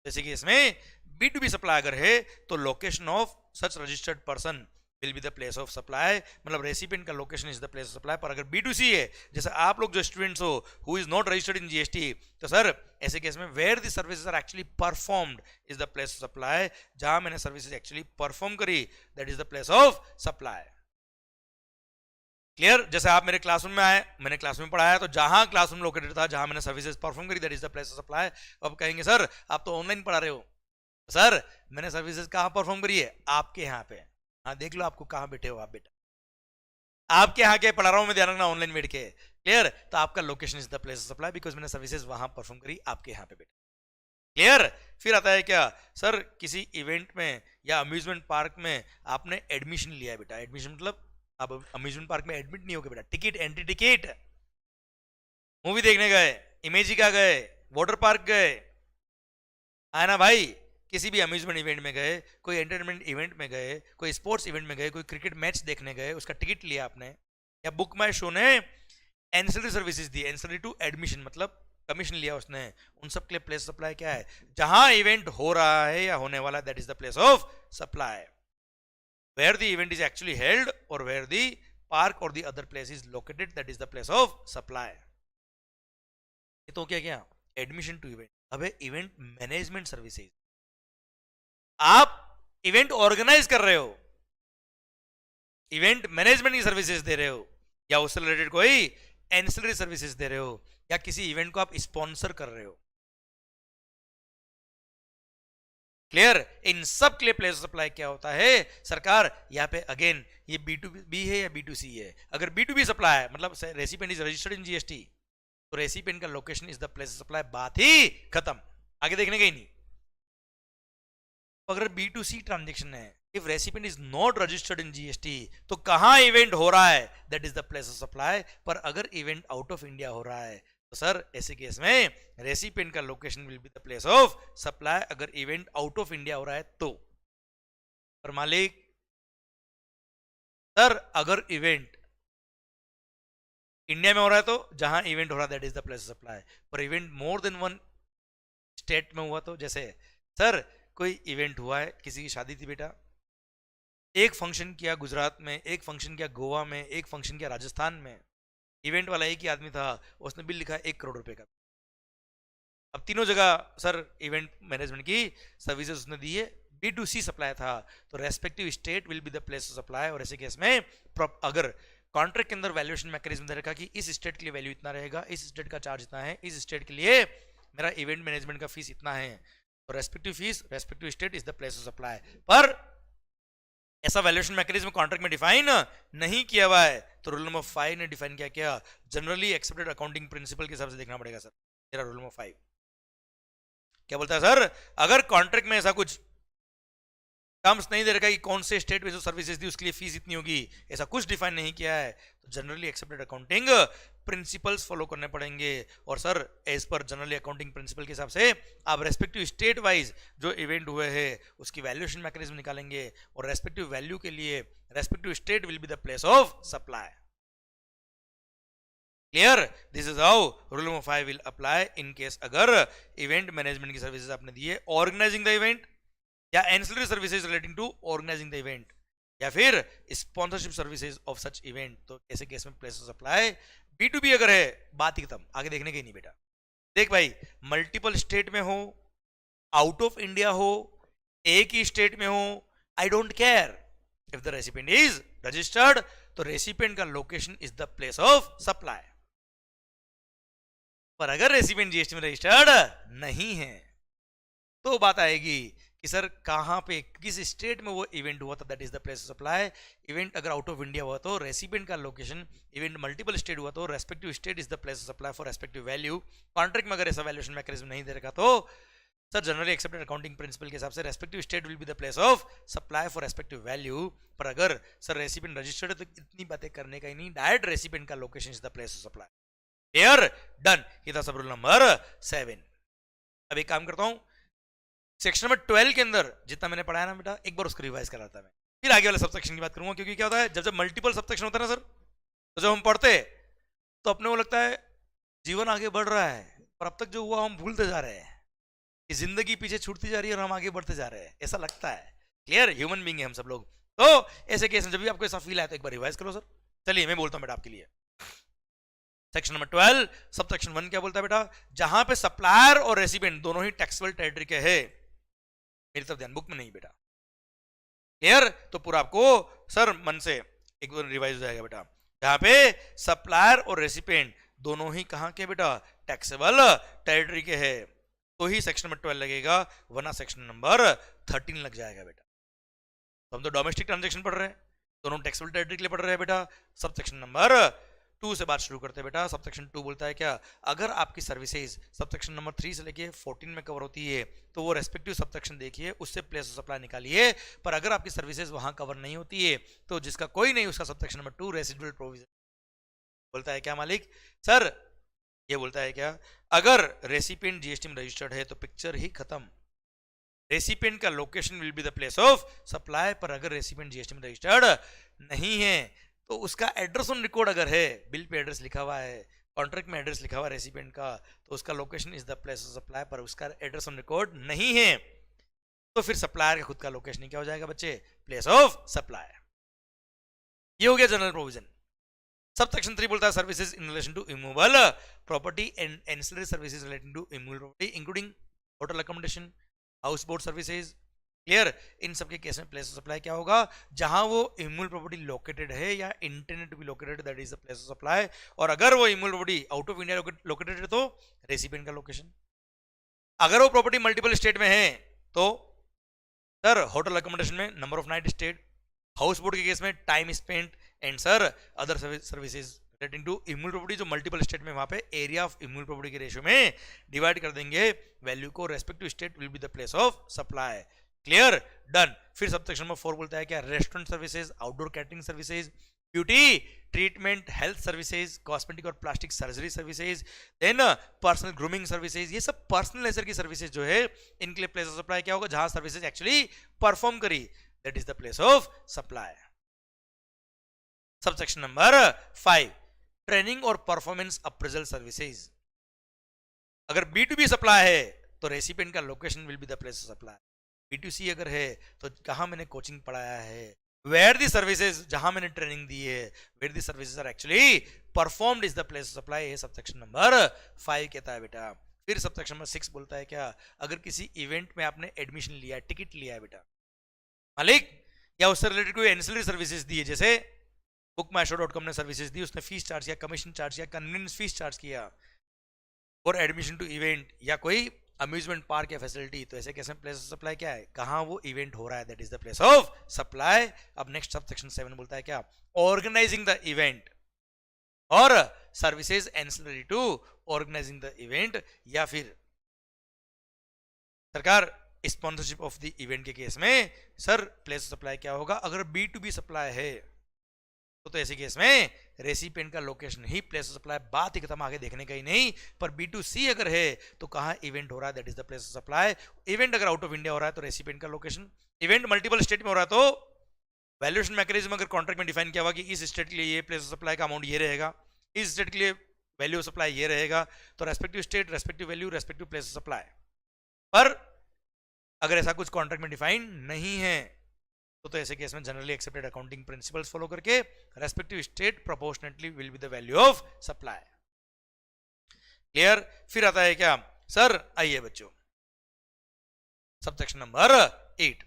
जैसे कि इसमें B2B सप्लाई अगर है तो location of such registered person will be the place of supply, मतलब रेसिपिएंट का location is the place of supply. पर अगर B2C है, जैसे आप लोग जो स्टूडेंट्स हो who is not registered in GST, तो सर ऐसे केस में where the services are actually performed is the place of supply, जहां मैंने सर्विसेज एक्चुअली परफॉर्म करी that is the place of supply. Clear, जैसे आप मेरे क्लासरूम में आए, मैंने क्लासरूम में पढ़ाया, तो जहां क्लासरूम लोकेटेड था, जहां मैंने सर्विसेज परफॉर्म करी that is the place of supply. अब कहेंगे सर आप तो ऑनलाइन पढ़ा रहे हो, सर मैंने सर्विसेज कहां परफॉर्म करी है? आपके यहाँ पे। हाँ देख लो आपको कहां बैठे हो आप बेटा, आपके यहाँ के पढ़ा रहा हूं मैं, ध्यान रखना ऑनलाइन बैठ के, क्लियर। तो आपका location is the place of supply because मैंने सर्विसेज वहां परफॉर्म करी आपके यहाँ पे बेटा, क्लियर। फिर आता है क्या सर, किसी इवेंट में या अम्यूजमेंट पार्क में आपने एडमिशन लिया है बेटा, एडमिशन मतलब आप अम्यूजमेंट पार्क में एडमिट नहीं हो गए बेटा, टिकट, एंट्री टिकट, मूवी देखने गए, इमेजिका गए, वाटर पार्क गए, है ना भाई, किसी भी अम्यूजमेंट इवेंट में गए, कोई एंटरटेनमेंट इवेंट में गए, कोई स्पोर्ट्स इवेंट में गए, कोई क्रिकेट मैच देखने गए, उसका टिकट लिया आपने, या बुक माई शो ने एंसिलरी सर्विसेज दी, एंसिलरी टू एडमिशन मतलब कमीशन लिया उसने, उन सब के लिए प्लेस सप्लाई क्या है? जहां इवेंट हो रहा है या होने वाला, that is the place of supply. Where the event is actually held और वेयर द पार्क और the other place is located, that is the place of supply. ये तो क्या क्या एडमिशन टू इवेंट। अब है इवेंट मैनेजमेंट सर्विसेज, आप event organise कर रहे हो, इवेंट मैनेजमेंट की सर्विसेज दे रहे हो, या उससे रिलेटेड कोई एंसिलरी सर्विसेज दे रहे हो, या किसी इवेंट को आप स्पॉन्सर कर रहे हो, क्लियर। इन सब के लिए प्लेस ऑफ सप्लाई क्या होता है सरकार? यहाँ पे अगेन ये B2B है या B2C है। अगर B2B सप्लाई है मतलब recipient is registered in GST, तो रेसिपिएंट का location is the place of supply, बात ही खत्म, आगे देखने का ही नहीं। अगर B2C ट्रांजेक्शन है, if recipient is not registered in GST, तो कहां इवेंट हो रहा है? That is the place of supply. पर अगर इवेंट आउट ऑफ इंडिया हो रहा है तो सर ऐसे केस में रेसिपिएंट का location will be the place of supply, अगर इवेंट आउट ऑफ इंडिया हो रहा है तो। पर मालिक सर अगर इवेंट इंडिया में हो रहा है तो जहां इवेंट हो रहा है that is the place of supply, पर event more than one state में हुआ तो, जैसे सर कोई इवेंट हुआ है, किसी की शादी थी बेटा, एक फंक्शन किया गुजरात में, एक फंक्शन किया गोवा में, एक फंक्शन किया राजस्थान में, इवेंट वाला एक ही आदमी था, उसने बिल लिखा 1 करोड़ रुपए का। अब तीनों जगह सर इवेंट मैनेजमेंट की सर्विसेज उसने दी है, B2C सप्लाई था, तो respective state will be the place of supply. और ऐसे केस में अगर कॉन्ट्रैक्ट के अंदर वैल्यूएशन मैकेनिज्म दे रखा कि इस स्टेट के लिए वैल्यू इतना रहेगा, इस स्टेट का चार्ज इतना है, इस स्टेट के लिए मेरा इवेंट मैनेजमेंट का फीस इतना है, तो respective fees respective state is the place of supply. पर ऐसा वैल्यूएशन मैकेनिज्म कॉन्ट्रैक्ट में डिफाइन नहीं किया हुआ है, तो रूल नंबर 5 ने डिफाइन किया क्या? जनरली एक्सेप्टेड अकाउंटिंग प्रिंसिपल के हिसाब से देखना पड़ेगा सर, मेरा रूल नंबर 5 क्या बोलता है सर? अगर कॉन्ट्रैक्ट में ऐसा कुछ टर्म्स नहीं दे रखा कि कौन से स्टेट में जो सर्विसेज दी उसके लिए फीस इतनी होगी, ऐसा कुछ डिफाइन नहीं किया है, तो generally accepted accounting principles follow करने पड़ेंगे। और सर एज पर जनरली अकाउंटिंग प्रिंसिपल के हिसाब से आप रेस्पेक्टिव स्टेट वाइज जो इवेंट हुए हैं उसकी वैल्यूएशन मैकेनिज्म निकालेंगे, और रेस्पेक्टिव वैल्यू के लिए respective state will be the place of supply. Clear, this is how rule number 5 will apply in case अगर इवेंट मैनेजमेंट की सर्विसेज आपने दी है, ऑर्गेनाइजिंग द इवेंट या ancillary services relating to organising the event, या फिर sponsorship services of such event, तो ऐसे केस में प्लेस ऑफ सप्लाई। B2B अगर है बात ही खत्म, आगे देखने के ही नहीं बेटा। देख भाई मल्टीपल स्टेट में हो, आउट ऑफ इंडिया हो, एक ही स्टेट में हो, I don't care, if the recipient is registered तो रेसिपिएंट का location is the place of supply. पर अगर रेसिपिएंट जीएसटी में रजिस्टर्ड नहीं है तो बात आएगी कि सर कहां पे किस स्टेट में वो इवेंट हुआ था, that is the place of supply. Event अगर आउट ऑफ इंडिया हुआ तो रेसिपिएंट का लोकेशन, इवेंट मल्टीपल स्टेट हुआ तो respective state is the place of supply for respective value. Contract में अगर ऐसा वैल्यूएशन मैकेनिज्म नहीं दे रखा तो sir generally accepted accounting principle के हिसाब से respective state will be the place of supply for respective value. पर अगर सर रेसिपिएंट रजिस्टर्ड है तो इतनी बातें करने का ही नहीं, डायरेक्ट रेसिपिएंट का location is the place of supply. Clear, done. ये था सब रूल नंबर 7। अब एक काम करता हूं, सेक्शन नंबर 12 के अंदर जितना मैंने पढ़ाया ना बेटा, एक बार उसको रिवाइज कराता मैं, फिर आगे वाले सबसेक्शन की बात करूंगा। क्योंकि क्या होता है, जब जब मल्टीपल सबसेक्शन होता है ना सर, तो जब हम पढ़ते तो अपने को लगता है जीवन आगे बढ़ रहा है, पर अब तक जो हुआ हम भूलते जा रहे हैं, कि जिंदगी पीछे छूटती जा रही है और हम आगे बढ़ते जा रहे हैं, ऐसा लगता है। क्लियर, ह्यूमन बीइंग है हम सब लोग। तो ऐसे केस में जब भी आपको ऐसा फील आए तो एक बार रिवाइज करो सर। चलिए मैं बोलता हूं बेटा आपके लिए, सेक्शन नंबर 12 सब सेक्शन 1 क्या बोलता है बेटा, जहां पे सप्लायर और रेसिपिएंट दोनों ही टैक्सेबल टेरिटरी के हैं। मेरी तरफ ध्यान, बुक में नहीं बेटा। क्लियर, तो पूरा आपको सर मन से एक बार रिवाइज हो जाएगा बेटा। जहां पे सप्लायर और रेसिपिएंट दोनों ही कहां के बेटा, टैक्सेबल टेरिटरी के हैं, तो ही सेक्शन नंबर 12 लगेगा, वरना सेक्शन नंबर 13 लग जाएगा बेटा। तो हम तो डोमेस्टिक ट्रांजेक्शन पढ़ रहे हैं, दोनों टैक्सेबल टेरिटरी के लिए पढ़ रहे हैं बेटा। सब सेक्शन नंबर 2 से बात शुरू करते हैं बेटा। सब सेक्शन 2 बोलता है क्या, अगर आपकी सर्विसेज सब सेक्शन नंबर 3 से लेके 14 में कवर होती है तो वो रेस्पेक्टिव सब सेक्शन देखिए, उससे प्लेस ऑफ सप्लाई निकालिए। पर अगर आपकी सर्विसेज वहां कवर नहीं होती है तो जिसका कोई नहीं, उसका sub section number 2 residual provision बोलता है क्या मालिक सर, ये बोलता है क्या, अगर रेसिपिएंट जीएसटी में रजिस्टर्ड है तो पिक्चर ही खत्म। रेसिपिएंट का location will be the place of supply. पर अगर रेसिपिएंट जीएसटी में रजिस्टर्ड नहीं है तो उसका एड्रेस ऑन रिकॉर्ड अगर है, बिल पे एड्रेस लिखा हुआ है, कॉन्ट्रैक्ट में एड्रेस लिखा हुआ है रेसिपिएंट का, तो उसका location is the place of supply. पर उसका एड्रेस ऑन रिकॉर्ड नहीं है तो फिर सप्लायर का खुद का लोकेशन क्या हो जाएगा बच्चे, प्लेस ऑफ सप्लाई। ये हो गया जनरल प्रोविजन। सब सेक्शन 3 बोलता है services in relation to immovable property and ancillary services relating to immovable property including hotel accommodation, house boat services. Clear, इन सब के केस में प्लेस ऑफ सप्लाई क्या होगा, जहां वो इमूवेबल प्रॉपर्टी लोकेटेड है या intended to be located, that is the place of supply. और अगर वो immovable property out of India located है तो रेसिपिएंट का लोकेशन। अगर वो प्रॉपर्टी मल्टीपल स्टेट में है तो सर होटल अकोमोडेशन में number of night stayed, house boat के केस में time spent, and sir other services relating to immovable property जो मल्टीपल स्टेट में, वहां पे एरिया ऑफ इमूवेबल प्रॉपर्टी के रेशियो में डिवाइड कर देंगे वैल्यू को, respective state will be the place of supply. Clear, done. फिर सब सेक्शन नंबर 4 बोलता है क्या, restaurant services, outdoor catering services, beauty treatment, health services, cosmetic और plastic surgery services, then personal grooming services. ये सब personal nature की services जो है इनके लिए प्लेस ऑफ सप्लाई क्या होगा, जहां सर्विसेज एक्चुअली परफॉर्म करी, that is the place of supply. Sub section number 5 training और परफॉर्मेंस अप्रेजल सर्विसेज। अगर B2B सप्लाई है तो रेसिपिएंट का location will be the place of supply. B2C अगर है तो कहां मैंने कोचिंग पढ़ाया है, वेयर दी सर्विसेज, जहां मैंने ट्रेनिंग दी है, where the services are actually performed is the place of supply. ये सब सेक्शन नंबर 5 कहता है बेटा। फिर सब सेक्शन नंबर 6 बोलता है क्या, अगर किसी इवेंट में आपने एडमिशन लिया है, टिकट लिया है बेटा मालिक, या उससे रिलेटेड कोई एंसिलरी सर्विसेज दी है, जैसे bookmyshow.com ने सर्विसेज दी, उसने फीस चार्ज किया, कमीशन चार्ज किया, कन्वीनियंस फीस चार्ज किया और एडमिशन टू इवेंट, या कोई अम्यूजमेंट पार्क या फैसिलिटी, तो ऐसे कैसे प्लेस ऑफ सप्लाई क्या है, कहां वो इवेंट हो रहा है, that is the place of supply. अब नेक्स्ट सब सेक्शन 7 बोलता है क्या, ऑर्गेनाइजिंग द इवेंट और services ancillary to organising the event, या फिर सरकार स्पॉन्सरशिप ऑफ द इवेंट के केस में सर प्लेस ऑफ सप्लाई क्या होगा, अगर B2B सप्लाई है तो ऐसे केस में रेसिपिएंट का location he place of supply, बात ही खत्म, आगे देखने का ही नहीं। पर B2C अगर है तो कहां इवेंट हो रहा है, that is the place of supply. Event अगर आउट ऑफ इंडिया हो रहा है तो रेसिपिएंट का लोकेशन, इवेंट मल्टीपल स्टेट में हो रहा है तो वैल्यूएशन मैकेनिज्म अगर कॉन्ट्रैक्ट में डिफाइन किया हुआ कि इस स्टेट के लिए ये प्लेस ऑफ सप्लाई का अमाउंट ये रहेगा, इस स्टेट के लिए वैल्यू ऑफ सप्लाई ये रहेगा, तो respective state, respective value, respective place of supply. पर अगर ऐसा कुछ कॉन्ट्रैक्ट में डिफाइन नहीं है तो ऐसे केस में generally accepted accounting principles follow करके respective state proportionately will be the value of supply. Clear. फिर आता है क्या सर, आइए बच्चों सब सेक्शन नंबर 8।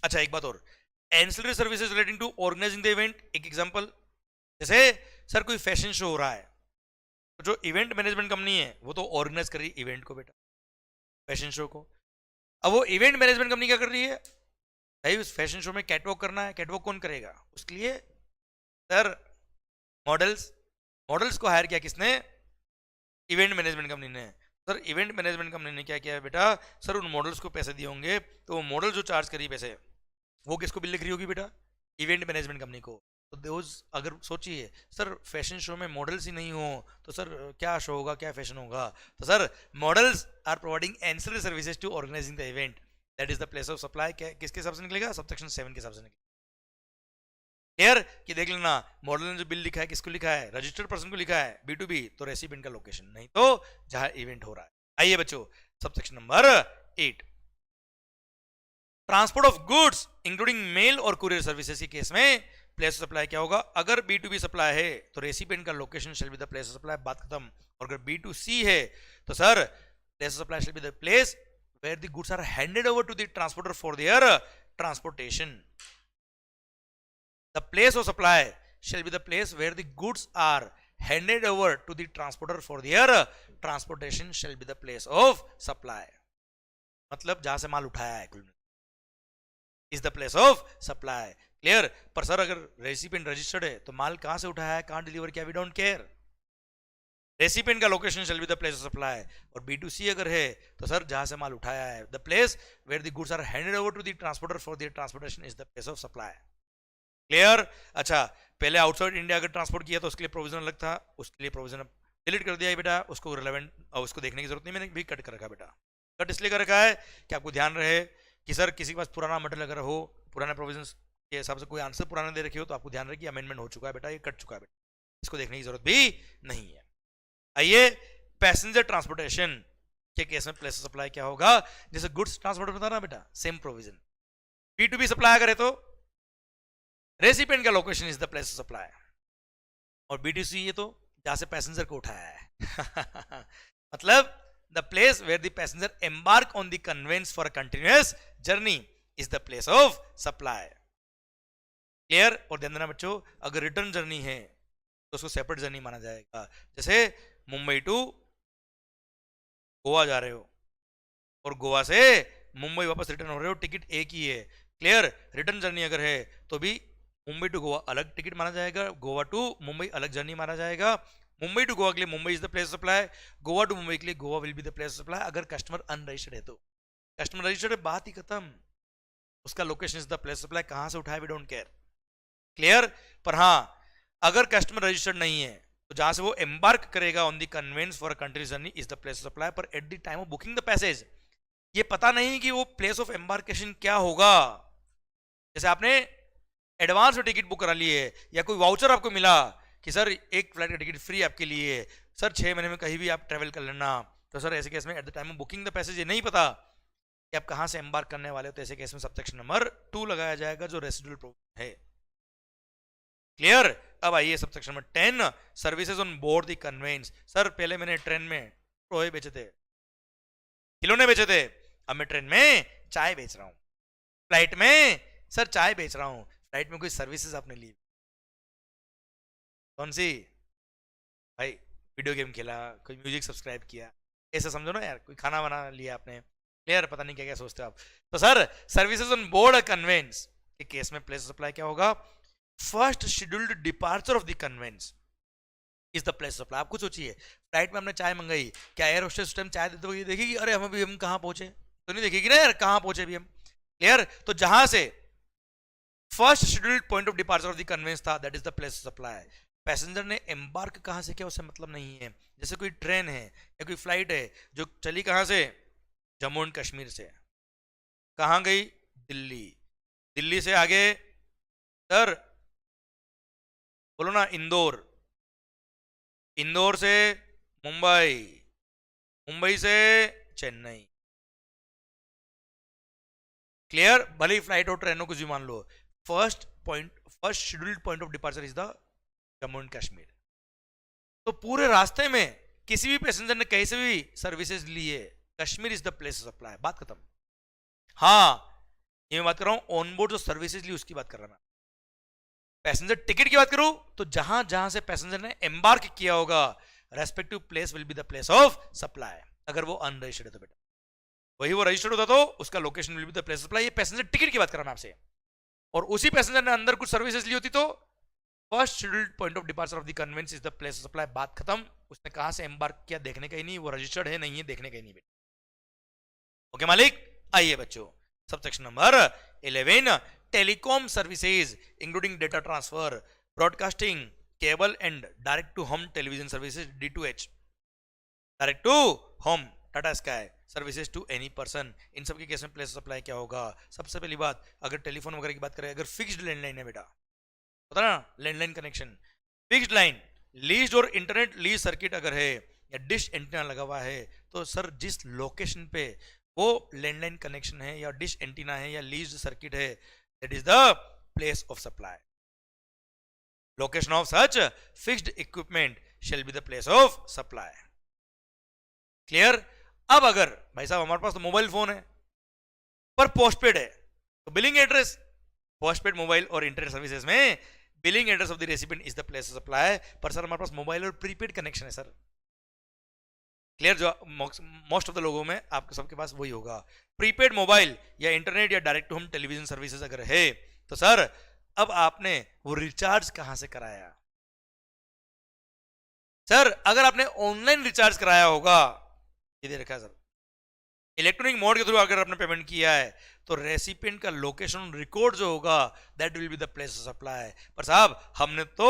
अच्छा एक बात और, ancillary services relating to organising the event, एक एग्जांपल, जैसे सर कोई फैशन शो हो रहा है, तो जो इवेंट मैनेजमेंट कंपनी है वो तो ऑर्गेनाइज कर रही है इवेंट को बेटा, फैशन शो को। अब वो इवेंट मैनेजमेंट कंपनी क्या कर रही है भाई, उस फैशन शो में कैटवॉक करना है, कैटवॉक कौन करेगा, उसके लिए सर मॉडल्स, मॉडल्स को हायर किया किसने, इवेंट मैनेजमेंट कंपनी ने। सर इवेंट मैनेजमेंट कंपनी ने क्या किया है बेटा, सर उन मॉडल्स को पैसे दिए होंगे, तो वो मॉडल जो चार्ज करी पैसे, वो किसको बिल लिख रही होगी बेटा, इवेंट मैनेजमेंट कंपनी को। तो दोज अगर सोचिए सर फैशन शो में मॉडल्स ही नहीं हो तो सर क्या शो होगा, क्या फैशन होगा, तो sir models are providing ancillary services to organising the event, that is the place of supply. किसके हिसाब से निकलेगा, सबसेक्शन 7 के हिसाब से निकलेगा। क्लियर कि देख लेना मॉडल ने जो बिल लिखा है किसको लिखा है, रजिस्टर्ड पर्सन को लिखा है, B2B तो रेसिपिएंट का लोकेशन, नहीं तो जहां इवेंट हो रहा है। आइए बच्चों subsection number 8, transport of goods including mail और कुरियर सर्विसेज के केस में प्लेस ऑफ सप्लाई क्या होगा, अगर B2B सप्लाई है तो रेसिपिएंट का location shall be the place of supply, बात खत्म। और अगर B2C है तो sir place of supply shall be the place where the goods are handed over to the transporter for their transportation. The place of supply shall be the place where the goods are handed over to the transporter for their transportation shall be the place of supply। मतलब जहां से माल उठाया है कुल is the place of supply। Clear. पर sir अगर recipient registered है तो माल कहां से उठाया है, कहां डिलीवर किया, वी डोंट केयर, रेसिपिएंट का location shall be the place of supply. और B2C अगर है तो सर जहां से माल उठाया है, the place where the goods are handed over to the transporter for their transportation is the place of supply. Clear. अच्छा पहले आउटसाइड इंडिया अगर ट्रांसपोर्ट किया तो उसके लिए प्रोविजन अलग था, उसके लिए प्रोविजन डिलीट कर दिया है बेटा, उसको रिलेवेंट उसको देखने की जरूरत नहीं, मैंने भी कट कर रखा बेटा। कट इसलिए कर रखा है कि आपको ध्यान रहे कि सर किसी के पास पुराना मटेरियल अगर हो, पुराने प्रोविजन के हिसाब से कोई आंसर पुराना दे रखे हो तो आपको ध्यान रहे कि अमेंडमेंट हो चुका है बेटा, ये कट चुका है बेटा, इसको देखने की जरूरत भी नहीं है। आइए पैसेंजर ट्रांसपोर्टेशन के केस में प्लेस ऑफ सप्लाई क्या होगा, जैसे गुड्स ट्रांसपोर्ट बता ना बेटा, सेम प्रोविजन। B2B सप्लाई करे तो रेसिपिएंट का location is the place of supply, और B2C ये तो जहां से पैसेंजर को उठाया है मतलब the place where the passenger embark on the conveyance for a continuous journey is the place of supply. Clear. और ध्यान देना बच्चों अगर रिटर्न जर्नी है तो उसको सेपरेट जर्नी माना जाएगा, जैसे मुंबई टू गोवा जा रहे हो और गोवा से मुंबई वापस रिटर्न हो रहे हो, टिकट एक ही है। क्लियर। रिटर्न जर्नी अगर है तो भी मुंबई टू गोवा अलग टिकट माना जाएगा, गोवा टू मुंबई अलग जर्नी माना जाएगा। मुंबई टू गोवा के लिए Mumbai is the place of supply, Goa to Mumbai के लिए Goa will be the place of supply. अगर कस्टमर अनरजिस्टर्ड है तो, कस्टमर रजिस्टर्ड है बात ही खत्म, उसका location is the place of supply, कहां से उठाया वी डोंट केयर। क्लियर। पर हाँ अगर कस्टमर रजिस्टर्ड नहीं है तो जहां से वो एम्बार्क करेगा on the conveyance for a country journey is the place of supply, पर at the time of booking the passage ये पता नहीं कि वो प्लेस ऑफ एम्बार्केशन क्या होगा। जैसे आपने एडवांस में टिकट बुक करा ली है या कोई वाउचर आपको मिला कि सर एक फ्लाइट का टिकट फ्री आपके लिए, सर 6 महीने में कहीं भी आप ट्रेवल कर लेना, तो सर ऐसे केस में eight the time of booking the passage ये नहीं पता कि आप कहां से एम्बार्क करने वाले हो, तो ऐसे केस में सबसेक्शन नंबर 2 लगाया जाएगा जो रेसिडुअल प्रोविजन है। क्लियर। अब आइए subsection number 10 services on board the conveyance. Sir पहले मैंने ट्रेन में पोहे बेचे थे, खिलौने बेचे थे, अब मैं ट्रेन में चाय बेच रहा हूं, फ्लाइट में सर चाय बेच रहा हूं, फ्लाइट में कोई सर्विसेज आपने ली, कौन सी भाई, वीडियो गेम खेला, कोई म्यूजिक सब्सक्राइब किया, ऐसा समझो ना यार, कोई खाना बना लिया आपने। क्लियर। पता नहीं क्या क्या सोचते हो आप। तो sir services on board a conveyance के केस में प्लेस ऑफ सप्लाई क्या होगा, first scheduled departure of the convince is the place of supply. आप कुछ सोचिए फ्लाइट में हमने चाय मंगाई, क्या एयर होस्टेस उस टाइम चाय देते हुए देखेगी अरे हम अभी हम कहां पहुंचे, तो नहीं देखेगी ना यार कहां पहुंचे अभी हम। क्लियर। तो जहां से first scheduled point of departure of the conveyance था that is the place of supply. Passenger ने एम्बार्क कहां से किया उससे मतलब नहीं है, जैसे कोई ट्रेन है या कोई फ्लाइट है जो चली कहां से, जम्मू एंड कश्मीर से, कहां गई, दिल्ली, दिल्ली से आगे सर बोलो ना इंदौर, इंदौर से मुंबई, मुंबई से चेन्नई। क्लियर। भले ही फ्लाइट और ट्रेनों कुछ भी मान लो, first scheduled point of departure is the Jammu and Kashmir. तो पूरे रास्ते में किसी भी पैसेंजर ने कैसे भी सर्विसेज लिए, Kashmir is the place of supply, बात खत्म। हाँ ये मैं बात कर रहा हूं ऑन बोर्ड जो सर्विसेज ली उसकी बात कर रहा हूं मैं। पैसेंजर टिकट की बात करूं तो जहां जहां से पैसेंजर ने एम्बार्क किया होगा, respective place will be the place of supply. अगर वो अनरजिस्टर्ड है तो बेटा, वही वो रजिस्टर्ड होता तो उसका location will be the place of supply. ये पैसेंजर टिकट की बात कर रहा हूं मैं आपसे। और उसी पैसेंजर ने अंदर कुछ सर्विसेज ली होती तो first scheduled point of departure of the convince is the place of supply. बात खत्म। उसने कहां से एम्बार्क किया देखने का ही नहीं, वो रजिस्टर्ड है नहीं है देखने का ही नहीं बेटा। ओके मालिक, आइए बच्चों subsection number 11, telecom services including data transfer, broadcasting, cable and direct to home television services D2H, direct to home Tata Sky services to any person. इन सब के केस में प्लेस सप्लाई क्या होगा? सबसे पहली बात, अगर टेलीफोन वगैरह की बात करें, अगर फिक्स्ड लैंडलाइन है बेटा, पता ना landline connection, fixed line, lease और इंटरनेट लीज सर्किट अगर है या डिश एंटीना लगा हुआ है, तो सर जिस लोकेशन पे वो लैंडलाइन कनेक्शन है या डिश एंटीना है या लीज सर्किट है, that is the place of supply. Location of such fixed equipment shall be the place of supply. Clear? अब अगर भाई साहब हमारे पास तो मोबाइल फोन है पर पोस्टपेड है, तो बिलिंग एड्रेस, पोस्टपेड मोबाइल और इंटरनेट सर्विसेज में billing address of the recipient is the place of supply. पर सर हमारे पास मोबाइल और प्रीपेड कनेक्शन है सर। क्लियर? जो मोस्ट ऑफ द लोगों में आपके सबके पास वही होगा, प्रीपेड मोबाइल या इंटरनेट या direct to home television services अगर है, तो सर अब आपने वो रिचार्ज कहां से कराया? सर अगर आपने ऑनलाइन रिचार्ज कराया होगा, ये दे रखा है सर, इलेक्ट्रॉनिक मोड के थ्रू अगर आपने पेमेंट किया है, तो रेसिपिएंट का लोकेशन रिकॉर्ड जो होगा that will be the place of supply. पर साहब हमने तो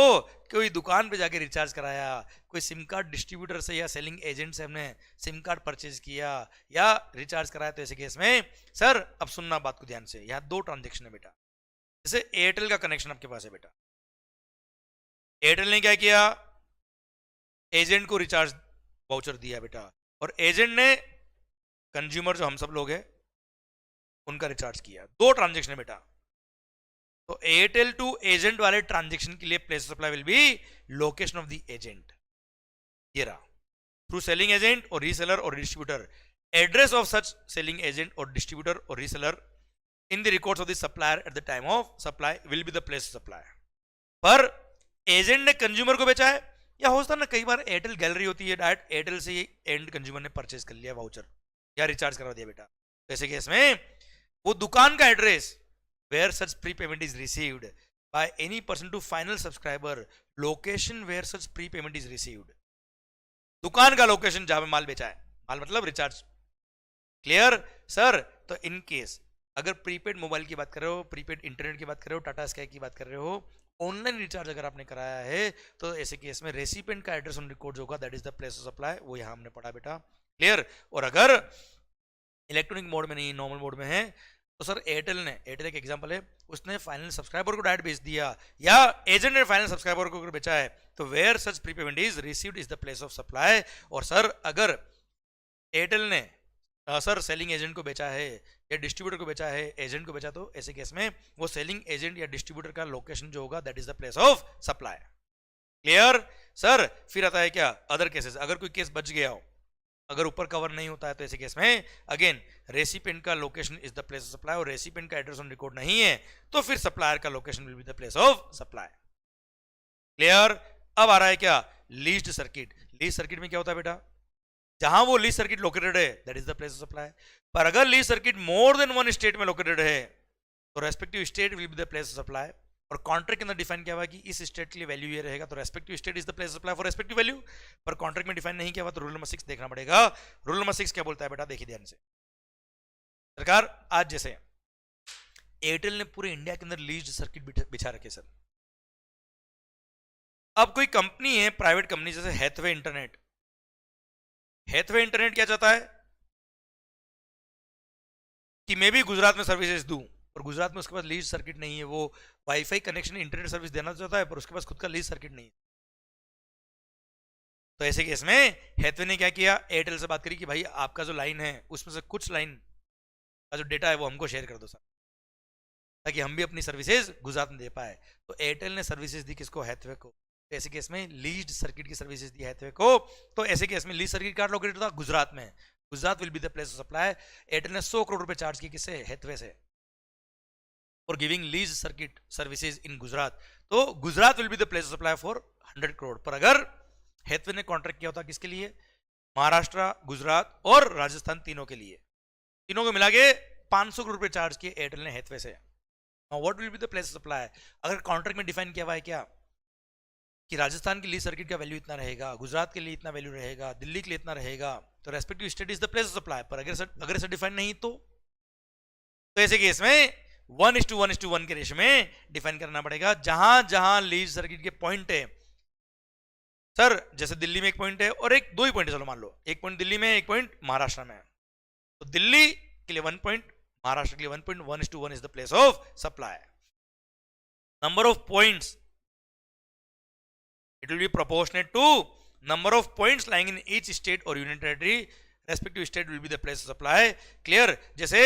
कोई दुकान पे जाके रिचार्ज कराया, कोई सिम कार्ड डिस्ट्रीब्यूटर से या सेलिंग एजेंट से हमने सिम कार्ड परचेज किया या रिचार्ज कराया, तो ऐसे केस में सर अब सुनना बात को ध्यान से, यहाँ दो ट्रांजेक्शन है बेटा। जैसे एयरटेल का कनेक्शन आपके पास है बेटा, एयरटेल ने क्या किया, एजेंट को रिचार्ज वाउचर दिया बेटा, और एजेंट ने कंज्यूमर जो हम सब लोग हैं उनका रिचार्ज किया। दो ट्रांजेक्शन है बेटा। तो एयरटेल टू एजेंट वाले ट्रांजेक्शन के लिए place of supply will B location of the agent. ये रहा, थ्रू सेलिंग एजेंट और रीसेलर और distributor, address of such selling agent और डिस्ट्रीब्यूटर और reseller in the records of the supplier eight the time of supply will be the place of supply. पर agent ने consumer को बेचा है, या होता ना कई बार एयरटेल गैलरी होती है, डायरेक्ट एयरटेल से एंड कंज्यूमर ने परचेज कर लिया वाउचर या रिचार्ज करा दिया बेटा। तो ऐसे केस में वो दुकान का address where such prepayment is received by any person to final subscriber, location where such prepayment is received, दुकान का लोकेशन जहां पे माल बेचा है, माल मतलब रिचार्ज। Clear sir? तो इन केस अगर प्रीपेड मोबाइल की बात कर रहे हो, प्रीपेड इंटरनेट की बात कर रहे हो, टाटा स्काई की बात कर रहे हो, ऑनलाइन रिचार्ज अगर आपने कराया है, तो ऐसे केस में रेसिपिएंट का एड्रेस ऑन रिकॉर्ड होगा, that is the place of supply. वो यहां हमने पढ़ा बेटा। क्लियर? और अगर इलेक्ट्रॉनिक मोड में नहीं, नॉर्मल मोड में है, तो सर एयरटेल ने, एयरटेल एक एग्जांपल है, उसने फाइनल सब्सक्राइबर को डायरेक्ट बेच दिया या एजेंट ने फाइनल सब्सक्राइबर को बेचा है, तो where such prepayment is received is the place of supply. और सर अगर एयरटेल ने सर सेलिंग एजेंट को बेचा है या डिस्ट्रीब्यूटर को बेचा है, एजेंट को बेचा, तो ऐसे केस में वो सेलिंग एजेंट या डिस्ट्रीब्यूटर का लोकेशन जो होगा that is the place of supply. Clear sir? फिर आता है क्या अदर केसेस, अगर कोई केस बच गया हो, अगर ऊपर कवर नहीं होता है, तो ऐसे केस में अगेन रेसिपिएंट का location is the place of supply, और रेसिपिएंट का एड्रेस ऑन रिकॉर्ड नहीं है, तो फिर सप्लायर का location will be the place of supply. Clear? अब आ रहा है क्या लीज्ड सर्किट। लीज सर्किट में क्या होता है बेटा, जहां वो लीज सर्किट लोकेटेड है that is the place of supply. पर अगर लीज सर्किट मोर देन वन स्टेट में लोकेटेड है, तो respective state will be the place of supply. और कॉन्ट्रैक्ट के अंदर डिफाइन किया हुआ कि इस स्टेट के लिए वैल्यू ये रहेगा, तो respective state is the place of supply for respective value. पर कॉन्ट्रैक्ट में डिफाइन नहीं किया हुआ, तो रूल नंबर 6 देखना पड़ेगा। रूल नंबर 6 क्या बोलता है बेटा, देखिए ध्यान से। सरकार आज जैसे एयरटेल ने पूरे इंडिया के अंदर लीज्ड सर्किट बिछा रखे सर। अब कोई कंपनी है, प्राइवेट कंपनी, जैसे हैथवे इंटरनेट, हैथवे इंटरनेट क्या चाहता है कि मैं भी गुजरात में सर्विसेज दूं, और गुजरात में उसके पास लीज सर्किट नहीं है, वो वाईफाई कनेक्शन इंटरनेट सर्विस देना चाहता है, पर उसके पास खुद का लीज सर्किट नहीं है। तो ऐसे केस में हैथवे ने क्या किया, एयरटेल से बात करी कि भाई आपका जो लाइन है उसमें से कुछ लाइन का जो डेटा है वो हमको शेयर कर दो सर, ताकि हम भी अपनी सर्विसेज गुजरात में दे पाए। तो एयरटेल ने सर्विसेज दी किसको, हैथवे को। तो ऐसे केस में लीज्ड सर्किट की सर्विसेज दी हैथवे को। तो ऐसे केस में लीज सर्किट कार्ड लोकेटेड था गुजरात में, Gujarat will be the place of supply. Airtel ने 100 करोड़ रुपए चार्ज किए किससे, हैथवे से। For giving lease circuit services in Gujarat, तो Gujarat will be the place of supply for 100 crore. पर अगर हेथवे ने कॉन्ट्रैक्ट किया होता किसके लिए, महाराष्ट्र, गुजरात और राजस्थान, तीनों के लिए, तीनों को मिला के 500 करोड़ रुपए चार्ज किए एयरटेल ने हेथवे से। What will be the place of supply, अगर कॉन्ट्रैक्ट में डिफाइन किया हुआ है क्या कि राजस्थान के लिए सर्किट का वैल्यू इतना रहेगा, गुजरात के लिए इतना वैल्यू रहेगा, दिल्ली के लिए इतना रहेगा, तो respective state is the place of supply. पर अगर ऐसा डिफाइन नहीं तो ऐसे केस में 1:1:1 के रेशियो में डिफाइन करना पड़ेगा। जहां जहां लीज सर्किट के पॉइंट है, सर जैसे दिल्ली में एक पॉइंट है और एक 2 ही पॉइंट है, चलो मान लो एक पॉइंट दिल्ली में, एक पॉइंट महाराष्ट्र में, तो दिल्ली के लिए 1 पॉइंट, महाराष्ट्र के लिए 1 point, 1:1 is the place of supply. Number of points, it will be proportionate to number of points lying in each state or union territory, respective state will be the place of supply। clear, जैसे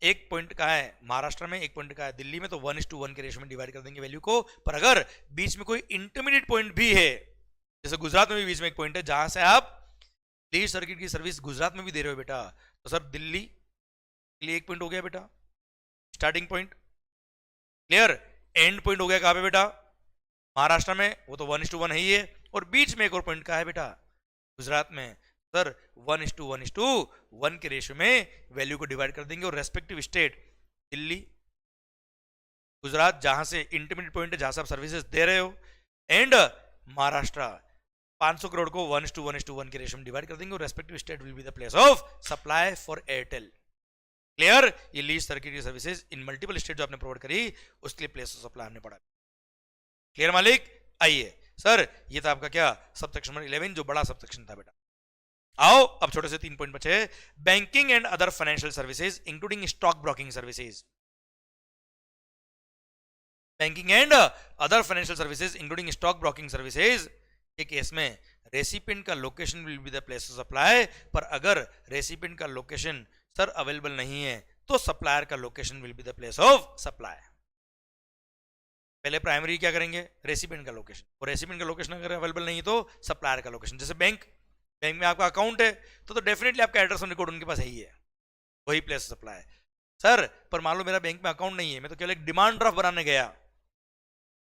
एक point का है महाराष्ट्र में, एक point का है दिल्ली में, तो 1:1 के रेशियो में डिवाइड कर देंगे वैल्यू को। पर अगर बीच में कोई इंटरमीडिएट पॉइंट भी है, जैसे गुजरात में भी बीच में एक पॉइंट है जहां से आप लीज सर्किट की सर्विस गुजरात में भी दे रहे हो बेटा, तो सर दिल्ली के लिए एक पॉइंट हो गया बेटा starting point, clear, and point हो गया कहां पे बेटा, महाराष्ट्र में, वो तो 1:1 है ही है, और बीच में एक और पॉइंट का है बेटा गुजरात में, सर 1:1:1 के रेशियो में वैल्यू को डिवाइड कर देंगे और रेस्पेक्टिव स्टेट दिल्ली, गुजरात जहां से इंटरमीडिएट पॉइंट है जहां से आप सर्विसेज दे रहे हो, एंड महाराष्ट्र 500 करोड़ को 1:1:1 के रेशियो में डिवाइड कर देंगे और respective state will be the place of supply for Airtel. Clear, ये लीज सर्किट की सर्विसेज इन मल्टीपल स्टेट जो आपने प्रोवाइड करी उसके लिए प्लेस ऑफ सप्लाई हमने पढ़ा। क्लियर मालिक, आइए सर ये था आपका क्या सबसेक्शन नंबर 11 जो बड़ा सबसेक्शन था बेटा। आओ अब छोटे से 3 पॉइंट बचे, banking and other financial services including stock broking services. Banking and other financial services including stock broking services के केस में रेसिपिएंट का location will be the place of supply. पर अगर रेसिपिएंट का लोकेशन सर अवेलेबल नहीं है तो supplier का location will be the place of supply. पहले प्राइमरी क्या करेंगे, रेसिपिएंट का लोकेशन, और रेसिपिएंट का लोकेशन अगर अवेलेबल नहीं तो सप्लायर का लोकेशन। जैसे बैंक में आपका अकाउंट है तो डेफिनेटली आपका एड्रेस ऑन रिकॉर्ड उनके पास है ही है, वही प्लेस ऑफ सप्लाई। सर पर मान लो मेरा बैंक में अकाउंट नहीं है, मैं तो केवल एक डिमांड ड्राफ्ट बनाने गया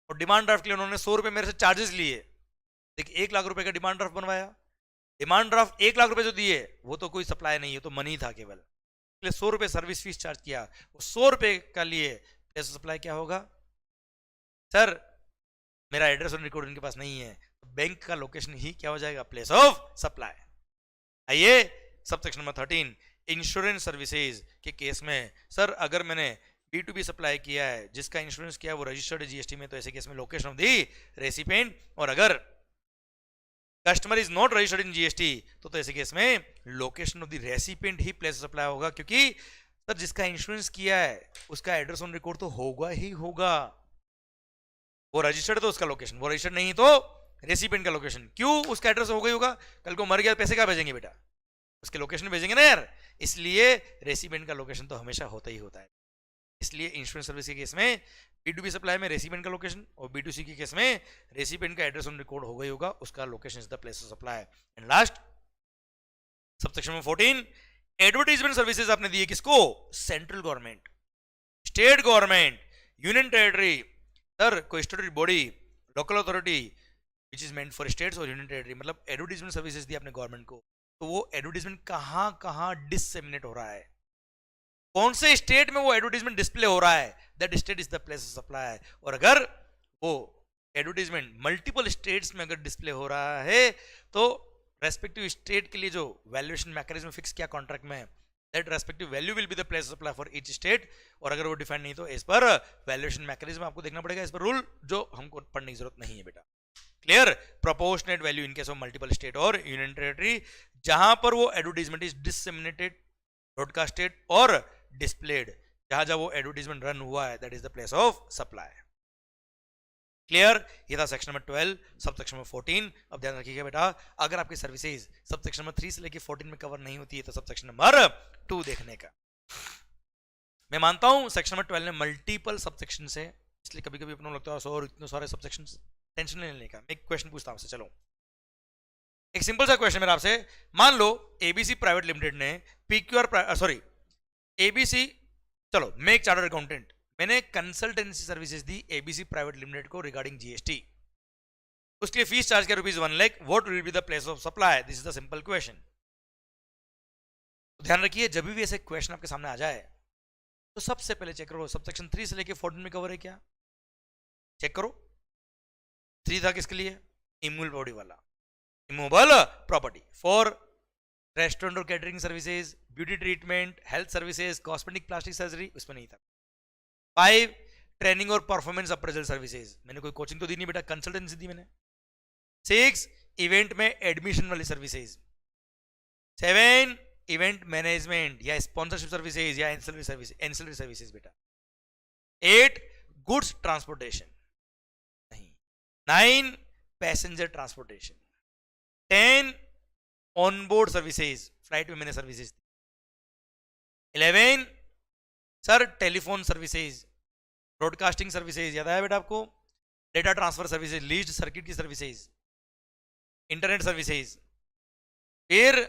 और डिमांड ड्राफ्ट के लिए उन्होंने 100 रुपए मेरे से चार्जेस लिए, देखिए 1 लाख रुपए का डिमांड ड्राफ्ट बनवाया, डिमांड ड्राफ्ट 1 लाख रुपए जो दिए वो तो कोई सप्लाई नहीं है, तो मनी था केवल, इसलिए 100 रुपए सर्विस फीस चार्ज किया, वो 100 रुपए का लिए प्लेस ऑफ सप्लाई क्या होगा, सर मेरा एड्रेस और रिकॉर्ड इनके पास नहीं है, तो बैंक का लोकेशन ही क्या हो जाएगा, प्लेस ऑफ सप्लाई। आइए सबसेक्शन नंबर 13 इंश्योरेंस सर्विसेज के केस में, सर अगर मैंने B2B सप्लाई किया है जिसका इंश्योरेंस किया है वो रजिस्टर्ड जीएसटी में, तो ऐसे केस में लोकेशन ऑफ दी रेसिपिएंट, और अगर customer is not registered in GST तो ऐसे केस में location of the recipient he place of supply होगा, क्योंकि सर जिसका इंश्योरेंस किया है उसका एड्रेस ऑन रिकॉर्ड तो होगा ही होगा, वो रजिस्टर्ड तो उसका लोकेशन, वो रजिस्टर्ड नहीं तो रेसिपिएंट का लोकेशन। क्यों, उसका एड्रेस होगा ही होगा, कल को मर गया पैसे कहाँ भेजेंगे बेटा, उसके लोकेशन भेजेंगे ना यार, इसलिए रेसिपिएंट का लोकेशन तो हमेशा होता ही होता है। इसलिए इंश्योरेंस सर्विस के केस में B2B सप्लाई में रेसिपिएंट का लोकेशन, और B2C के केस में रेसिपिएंट का एड्रेस ऑन रिकॉर्ड होगा ही होगा, उसका location is the place of supply. And last subsection में 14 एडवर्टाइजमेंट सर्विसेज आपने दिए किसको, central government, state government, union territory, sir कोई statutory body, local authority which is meant for states और यूनियन टेरिटरी, मतलब एडवर्टाइजमेंट सर्विसेज दी आपने government को, तो वो एडवर्टाइजमेंट कहां कहां डिसेमिनेट हो रहा है, कौन से स्टेट में वो एडवर्टाइजमेंट डिस्प्ले हो रहा है, that state is the place of supply. और अगर वो एडवर्टाइजमेंट मल्टीपल स्टेट्स में अगर डिस्प्ले हो रहा है तो रेस्पेक्टिव स्टेट के लिए जो वैल्यूएशन मैकेनिज्म फिक्स किया कॉन्ट्रैक्ट में, that respective value will be the place of supply for each state, और अगर वो डिफाइन नहीं तो इस पर वैल्यूएशन मैकेनिज्म आपको देखना पड़ेगा, इस पर रूल जो हमको पढ़ने की जरूरत नहीं है बेटा। Clear, proportionate value in case of multiple state और यूनियन टेरिटरी, जहां पर वो एडवर्टाइजमेंट इज डिसेमिनेटेड, ब्रॉडकास्टेड और डिस्प्लेड, जहां जहां वो एडवर्टाइजमेंट रन हुआ है, that is the place of supply. Clear, ये था सेक्शन नंबर 12 सबसेक्शन नंबर 14। अब ध्यान रखिएगा बेटा, अगर आपकी सर्विसेज सबसेक्शन नंबर 3 से लेकर 14 में कवर नहीं होती है तो सबसेक्शन नंबर 2 देखने का। मैं मानता हूं सेक्शन नंबर 12 में मल्टीपल सबसेक्शन है, इसलिए कभी कभी अपनों लगता है और इतने सारे सबसेक्शन, टेंशन नहीं लेने का। मैं एक क्वेश्चन पूछता हूं आपसे, चलो एक सिंपल सा क्वेश्चन मेरा आपसे, मान लो एबीसी प्राइवेट लिमिटेड ने पीक्यूआर, सॉरी एबीसी, चलो मैं एक चार्टर्ड अकाउंटेंट, मैंने कंसल्टेंसी सर्विसेज दी एबीसी प्राइवेट लिमिटेड को रिगार्डिंग जीएसटी, उसके लिए फीस चार्ज किया ₹1 lakh, what will be the place of supply? This is the simple question. तो ध्यान रखिए, जब भी ऐसे क्वेश्चन आपके सामने आ जाए तो सबसे पहले चेक करो सबसेक्शन 3 से लेके 14 में कवर है क्या, चेक करो। 3 था किसके लिए? इमूवेबल प्रॉपर्टी वाला, इमूवेबल प्रॉपर्टी फॉर रेस्टोरेंट और catering services, beauty treatment, health services, cosmetic, plastic surgery, उसमें नहीं था। 5 ट्रेनिंग और परफॉर्मेंस अप्रेजल सर्विसेज, मैंने कोई कोचिंग तो दी नहीं बेटा, कंसल्टेंसी दी मैंने। 6 इवेंट में एडमिशन वाली सर्विसेज। 7 इवेंट मैनेजमेंट या स्पॉन्सरशिप सर्विसेज या एंसिलरी सर्विसेज बेटा। 8 गुड्स ट्रांसपोर्टेशन नहीं। 9 passenger transportation. 10 onboard services, flight में मैंने सर्विसेज दी। 11 sir telephone services, broadcasting services, याद आया बेटा आपको? Data transfer services, leased circuit की सर्विसेज, इंटरनेट सर्विसेज। फिर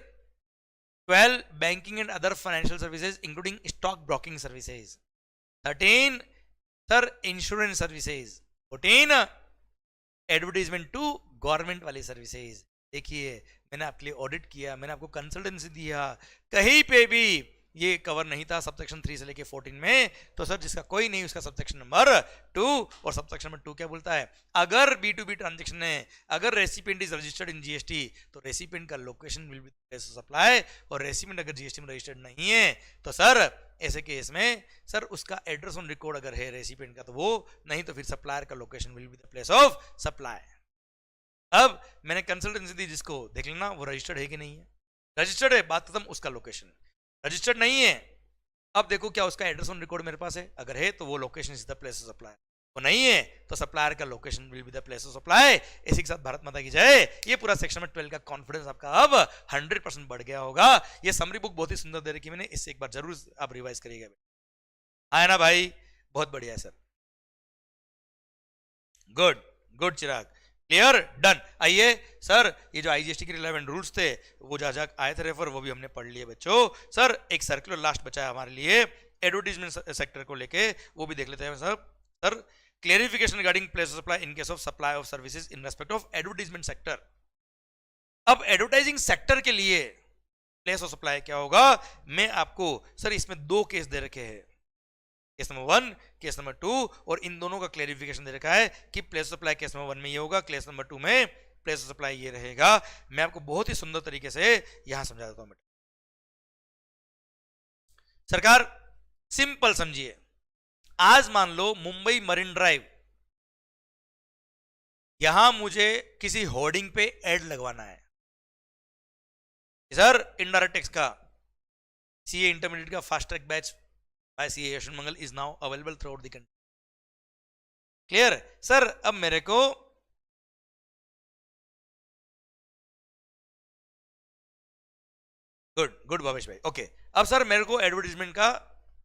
12 banking and other financial services including stock broking services. 13 sir insurance services. 14 advertisement to government वाली सर्विसेज। देखिए, मैंने आपके लिए ऑडिट किया, मैंने आपको कंसल्टेंसी दिया, कहीं पे भी ये कवर नहीं था सबसेक्शन 3 से लेके 14 में। तो सर जिसका कोई नहीं उसका सबसेक्शन नंबर 2, और सबसेक्शन नंबर 2 क्या बोलता है? अगर B2B ट्रांजेक्शन है, अगर recipient is registered in GST, तो रेसिपिएंट का location will B place of supply, और रेसिपिएंट अगर जीएसटी में रजिस्टर्ड नहीं है तो सर ऐसे केस में सर उसका एड्रेस ऑन रिकॉर्ड अगर है रेसिपिएंट का तो वो, नहीं तो फिर सप्लायर का location will be the place of supply. अब मैंने कंसल्टेंसी दी जिसको, देख लेना वो रजिस्टर्ड है कि नहीं है। रजिस्टर्ड है, बात खत्म, उसका लोकेशन। रजिस्टर्ड नहीं है, अब देखो क्या उसका एड्रेस ऑन रिकॉर्ड मेरे पास है, अगर है तो वो location is the place of supply, वो नहीं है तो सप्लायर का location will be the place of supply. इसी के साथ भारत माता की जय। ये पूरा सेक्शन में 12 का कॉन्फिडेंस आपका अब 100% बढ़ गया होगा। ये समरी बुक बहुत ही सुंदर दे रखी मैंने, इससे एक बार जरूर आप रिवाइज करिएगा। आया ना भाई? बहुत बढ़िया है सर, गुड गुड चिराग, क्लियर, डन। आइए सर, ये जो आईजीएसटी के रिलेवेंट रूल्स थे वो जहाँ आए थे रेफर, वो भी हमने पढ़ लिए बच्चों। सर एक सर्कुलर लास्ट बचा है हमारे लिए एडवर्टीजमेंट सेक्टर को लेके, वो भी देख लेते हैं sir. Sir clarification regarding place of supply in case of supply of services in respect of advertisement sector. अब एडवर्टाइजिंग सेक्टर के लिए प्लेस ऑफ सप्लाई क्या होगा? मैं आपको सर इसमें 2 केस दे रखे हैं, केस नंबर 1, केस नंबर 2, और इन दोनों का क्लेरिफिकेशन दे रखा है कि place of supply case number 1 में ये होगा, केस नंबर 2 में प्लेस ऑफ सप्लाई ये रहेगा। मैं आपको बहुत ही सुंदर तरीके से यहां समझा देता हूं। सरकार सिंपल समझिए, आज मान लो मुंबई मरीन ड्राइव, यहां मुझे किसी होर्डिंग पे एड लगवाना है सर, इनडायरेक्ट टैक्स का सीए इंटरमीडिएट का fast track batch by CA Yashwant Mangal is now available throughout the country. Clear sir? अब मेरे को गुड गुड भावेश भाई, ओके। अब सर मेरे को एडवर्टीजमेंट का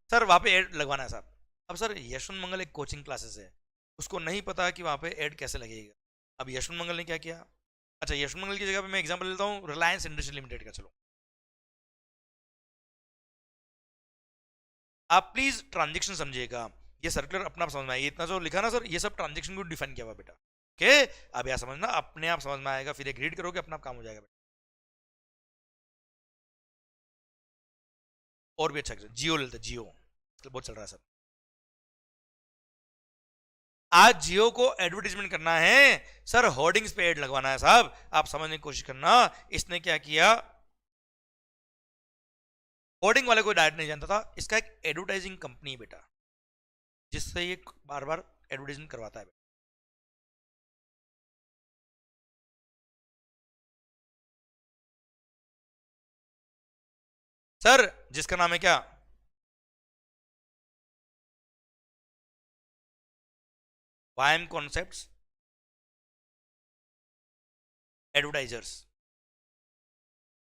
सर वहां पे एड लगवाना है साहब। अब सर यशवंत मंगल एक कोचिंग क्लासेस है, उसको नहीं पता कि वहां पे एड कैसे लगेगा। अब यशवंत मंगल ने क्या किया? अच्छा, यशवंत मंगल की जगह पे मैं एग्जांपल लेता हूं रिलायंस इंडस्ट्री लिमिटेड का। चलो आप प्लीज ट्रांजेक्शन समझिएगा, ये सर्कुलर अपना आप समझ में आएगा। इतना जो लिखा ना सर, ये सब ट्रांजेक्शन को डिफाइन किया हुआ बेटा, ओके? अब यह समझना, अपने आप समझ में आएगा, फिर एक रीड करोगे अपना आप काम हो जाएगा बेटा। और भी अच्छा जियो लेते, जियो बहुत चल रहा है सर। आज जियो को एडवर्टीजमेंट करना है सर, होर्डिंग्स पे एड लगवाना है साहब। आप समझने की कोशिश करना, इसने क्या किया, होर्डिंग वाले को डायरेक्ट नहीं जानता था, इसका एक एडवर्टाइजिंग कंपनी है बेटा, जिससे ये बार बार एडवर्टाइजमेंट करवाता है बेटा। सर जिसका नाम है क्या, वाईएम कॉन्सेप्ट्स एडवर्टाइजर्स।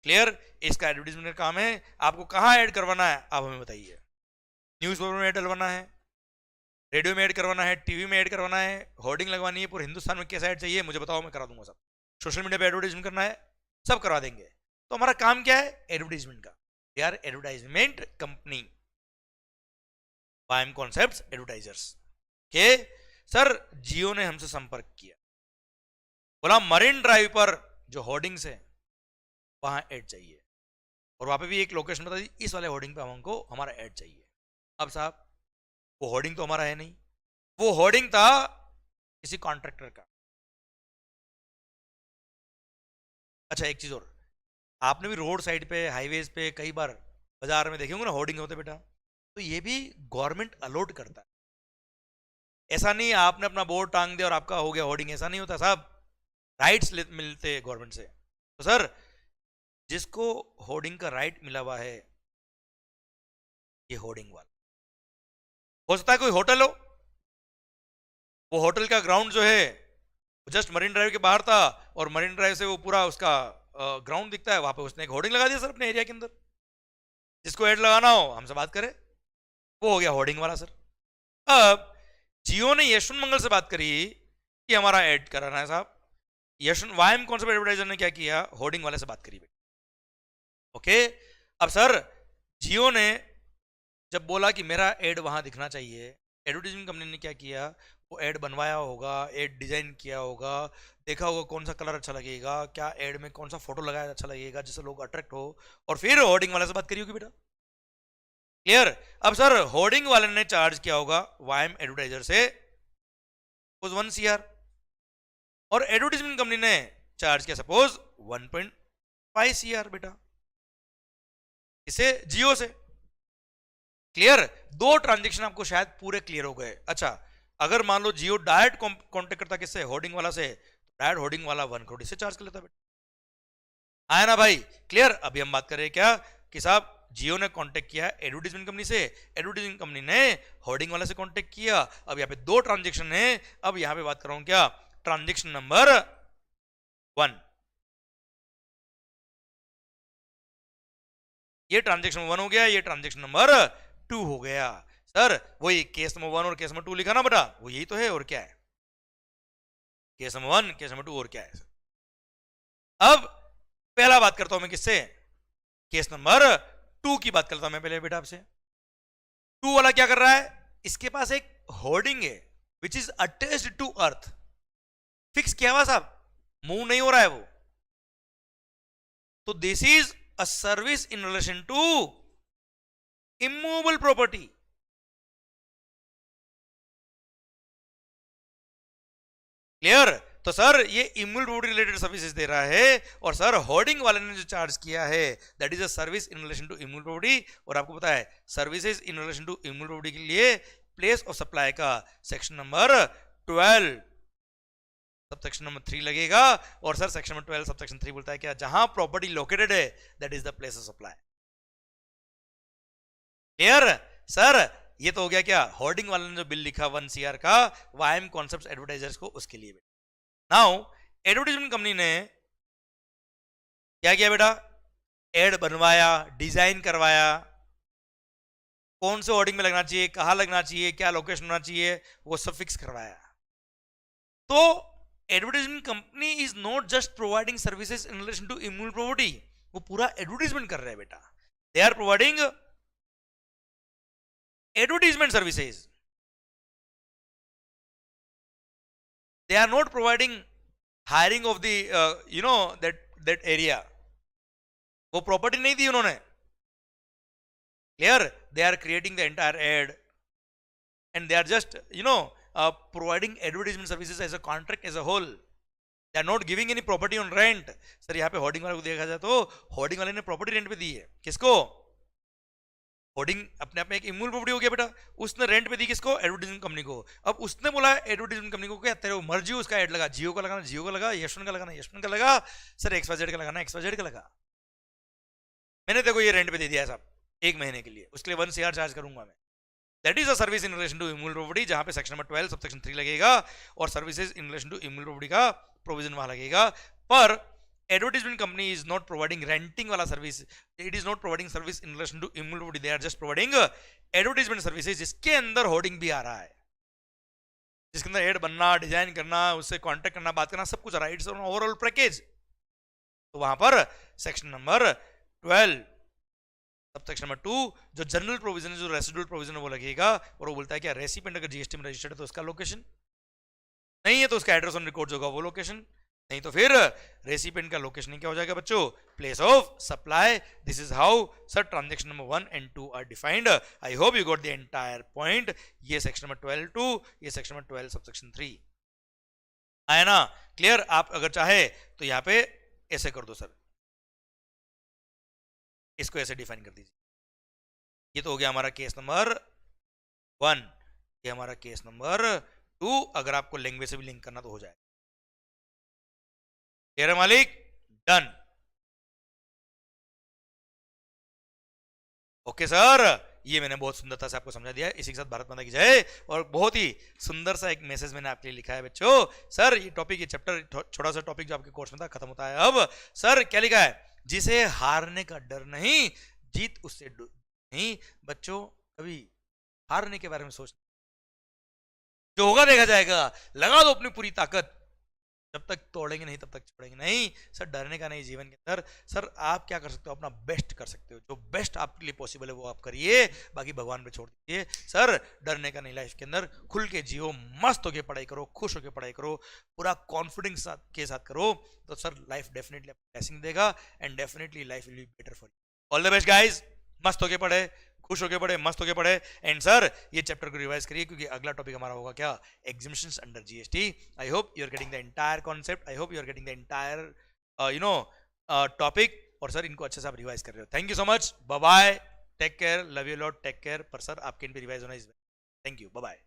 क्लियर? इसका एडवर्टाइजमेंट का काम है। आपको कहां ऐड करवाना है आप हमें बताइए। न्यूज़पेपर में ऐड डलवाना है, रेडियो में ऐड करवाना है, टीवी में ऐड करवाना है, होर्डिंग लगवानी है, पूरे हिंदुस्तान में कैसा ऐड चाहिए मुझे बताओ, मैं करा दूंगा सब। सोशल मीडिया पे एडवर्टाइजमेंट करना है, सब करवा देंगे। तो हमारा काम क्या है? एडवर्टाइजमेंट का। We are advertisement company. वाइम कॉन्सेप्ट्स एडवर्टाइजर्स के। सर जियो ने हमसे संपर्क किया, बोला मरीन ड्राइव पर जो होर्डिंग्स है वहां ऐड चाहिए, और वहां पे भी एक लोकेशन बता दी, इस वाले होर्डिंग पे हमको हमारा ऐड चाहिए। अब साहब वो होर्डिंग तो हमारा है नहीं, वो होर्डिंग था किसी कॉन्ट्रैक्टर का। अच्छा एक चीज और, आपने भी रोड साइड पे हाईवेज पे कई बार बाजार में देखे होंगे ना होर्डिंग होते बेटा, तो ये भी गवर्नमेंट अलॉट करता है। ऐसा नहीं आपने अपना बोर्ड टांग दिया और आपका हो गया होर्डिंग, ऐसा नहीं होता साहब, राइट्स मिलते गवर्नमेंट से। तो सर जिसको होर्डिंग का राइट मिला हुआ है ये होर्डिंग वाला, हो सकता है कोई होटल हो, वो होटल का ग्राउंड जो है जस्ट मरीन ड्राइव के बाहर था, और मरीन ड्राइव से वो पूरा उसका ग्राउंड दिखता है, वहां पे उसने एक होर्डिंग लगा दिया सर अपने एरिया के अंदर। जिसको ऐड लगाना हो हमसे बात करे, वो हो गया होर्डिंग वाला सर। अब जियो ने यशवंत मंगल से बात करी कि हमारा ऐड कराना है साहब, यशवंत वाइम कॉन्सेप्ट एडवर्टाइजर ने क्या किया, होर्डिंग वाले से बात करी बेटा। ओके, अब सर जियो ने जब बोला कि मेरा ऐड वहां दिखना चाहिए, एडवर्टाइजमेंट कंपनी ने क्या किया, वो ऐड बनवाया होगा, ऐड डिजाइन किया होगा, देखा होगा कौन सा कलर अच्छा लगेगा, क्या ऐड में कौन सा फोटो लगाया अच्छा लगेगा जिससे लोग अट्रैक्ट हो, और फिर होर्डिंग वाले से बात करी होगी बेटा। क्लियर। अब सर होर्डिंग वाले ने चार्ज किया होगा वाइम एडवर्टाइजर से 1 CR, और एडवर्टाइजमेंट कंपनी ने चार्ज किया सपोज 1.5 CR बेटा, इसे जियो से। क्लियर, दो ट्रांजेक्शन आपको शायद पूरे क्लियर हो गए। अच्छा अगर मान लो जियो डायरेक्ट कॉन्टेक्ट करता किससे, होर्डिंग वाला से, तो डायरेक्ट होर्डिंग वाला 1 करोड़ से चार्ज कर लेता बेटा, आया ना भाई। क्लियर। अभी हम बात कर रहे हैं क्या कि साहब जियो ने कांटेक्ट किया एडवर्टाइजमेंट कंपनी से, एडवर्टाइजमेंट कंपनी ने होर्डिंग वाले से कांटेक्ट किया। अब यहाँ पे दो ट्रांजेक्शन है, अब यहाँ पे बात कर रहा हूं क्या, ट्रांजेक्शन नंबर 1, ये ट्रांजेक्शन 1 हो गया, ये ट्रांजेक्शन नंबर 2 हो गया। सर वही केस नंबर 1 और केस नंबर 2 लिखा ना बेटा, वो यही तो है, और क्या है, केस नंबर 1 केस नंबर 2 और क्या है। अब पहला बात करता हूं मैं किससे, केस नंबर 2 की बात करता हूं मैं पहले बेटा आपसे। 2 वाला क्या कर रहा है, इसके पास एक होर्डिंग है which is attached to earth, fix किया हुआ साहब, मूव नहीं हो रहा है वो। तो this is a service in relation to immovable property. Clear. तो सर ये इमूवेबल प्रॉपर्टी रिलेटेड सर्विसेज दे रहा है, और सर होर्डिंग वाले ने जो चार्ज किया है that is a service in relation to immovable property. और आपको पता है services in relation to immovable property के लिए प्लेस ऑफ सप्लाई का सेक्शन नंबर 12 सबसेक्शन नंबर 3 लगेगा, और सर सेक्शन नंबर 12 सबसेक्शन 3 बोलता है क्या, जहां प्रॉपर्टी लोकेटेड है that is the place of supply. Clear. Sir ये तो हो गया क्या, होर्डिंग वाले ने जो बिल लिखा 1 CR का वाइम कॉन्सेप्ट्स एडवर्टाइजर्स को, उसके लिए। नाउ एडवर्टाइजमेंट कंपनी ने क्या किया बेटा, एड बनवाया, डिजाइन करवाया, कौन से होर्डिंग में लगना चाहिए, कहां लगना चाहिए, क्या लोकेशन होना चाहिए, वो सब फिक्स करवाया। तो advertisement company is not just providing services in relation to immovable property, वो पूरा एडवर्टाइजमेंट कर रहे हैं बेटा, they are providing advertisement services, they are not providing hiring of the that area, वो प्रॉपर्टी नहीं दी उन्होंने। Clear. they are creating the entire ad and they are just providing advertisement services as a contract as a whole, they are not giving any property on rent। Sir यहाँ पे hoarding वाले को देखा जाए तो hoarding वाले ने property rent पे दी है, किसको, होर्डिंग अपने आप में एक इमूवेबल प्रॉपर्टी हो गया बेटा, उसने रेंट पे दी किसको, एडवर्टाइजमेंट कंपनी को। अब उसने बोला एडवर्टाइजमेंट कंपनी को क्या, तेरे मर्जी उसका एड लगा, जियो का लगाना जियो का लगा, यशवंत का लगाना यशवंत का लगा, सर XYZ का लगाना XYZ का लगा, मैंने देखो ये रेंट पे दे दिया साहब 1 महीने के लिए, उसके लिए 1 CR चार्ज करूंगा मैं। That is a service in relation to immovable property, जहां पे सेक्शन नंबर 12 सबसेक्शन 3 लगेगा, और services in relation to immovable property का प्रोविजन वहां लगेगा। पर advertisement company is not providing renting वाला service, it is not providing service in relation to immovable property, they are just providing advertisement services, जिसके अंदर hoarding भी आ रहा है, जिसके अंदर एड बनना, डिजाइन करना, उससे कांटेक्ट करना, बात करना, सब कुछ आ रहा है, इट्स एन ओवरऑल पैकेज। तो वहां पर सेक्शन नंबर 12 सबसेक्शन नंबर 2 जो जनरल प्रोविजन है, जो रेसिडुअल प्रोविजन है वो लगेगा, और वो बोलता है क्या रेसिपिएंट अगर जीएसटी में रजिस्टर्ड है तो उसका लोकेशन, नहीं है तो उसका एड्रेस ऑन रिकॉर्ड होगा वो लोकेशन, नहीं तो फिर रेसिपिएंट का लोकेशन क्या हो जाएगा बच्चों, place of supply. This is how sir transaction number 1 and 2 are defined. I hope you got the entire point. ये सेक्शन नंबर 12 2, ये सेक्शन नंबर 12 सबसेक्शन 3 आया ना, क्लियर। आप अगर चाहे तो यहाँ पे ऐसे कर दो सर, इसको ऐसे डिफाइन कर दीजिए। ये तो हो गया हमारा केस नंबर 1, ये हमारा केस नंबर 2। अगर आपको लैंग्वेज से भी लिंक करना तो हो जाए। क्लियर है मालिक, डन। ओके सर, ये मैंने बहुत सुंदरता से आपको समझा दिया है। इसी के साथ भारत माता की जय। और बहुत ही सुंदर सा एक मैसेज मैंने आपके लिए लिखा है बच्चों। सर ये टॉपिक, ये चैप्टर, छोटा सा टॉपिक जो आपके कोर्स में था खत्म होता है अब। सर क्या लिखा है, जिसे हारने का डर नहीं, जीत उससे नहीं। बच्चों कभी हारने के बारे में सोच, जो होगा देखा जाएगा, लगा दो अपनी पूरी ताकत, जब तक तोड़ेंगे नहीं तब तक छोड़ेंगे नहीं। सर डरने का नहीं जीवन के अंदर। सर आप क्या कर सकते हो, अपना बेस्ट कर सकते हो, जो बेस्ट आपके लिए पॉसिबल है वो आप करिए, बाकी भगवान पे छोड़ दीजिए। सर डरने का नहीं, लाइफ के अंदर खुल के जियो, मस्त होके पढ़ाई करो, खुश होके पढ़ाई करो, पूरा कॉन्फिडेंस के साथ करो, तो सर लाइफ डेफिनेटली ब्लेसिंग देगा and definitely life will be better for you. All the best guys, मस्त होके पढ़े, खुश होके पढ़े, मस्त होके पढ़े। एंड सर ये चैप्टर को रिवाइज करिए, क्योंकि अगला टॉपिक हमारा होगा क्या, exhibitions under GST. I hope you are getting the entire concept, I hope you are getting the entire topic, और सर इनको अच्छे से आप रिवाइज कर रहे हो। Thank you so much, bye bye, take care, love you lot, take care. पर sir आपके इन पे रिवाइज होना is, thank you, bye bye.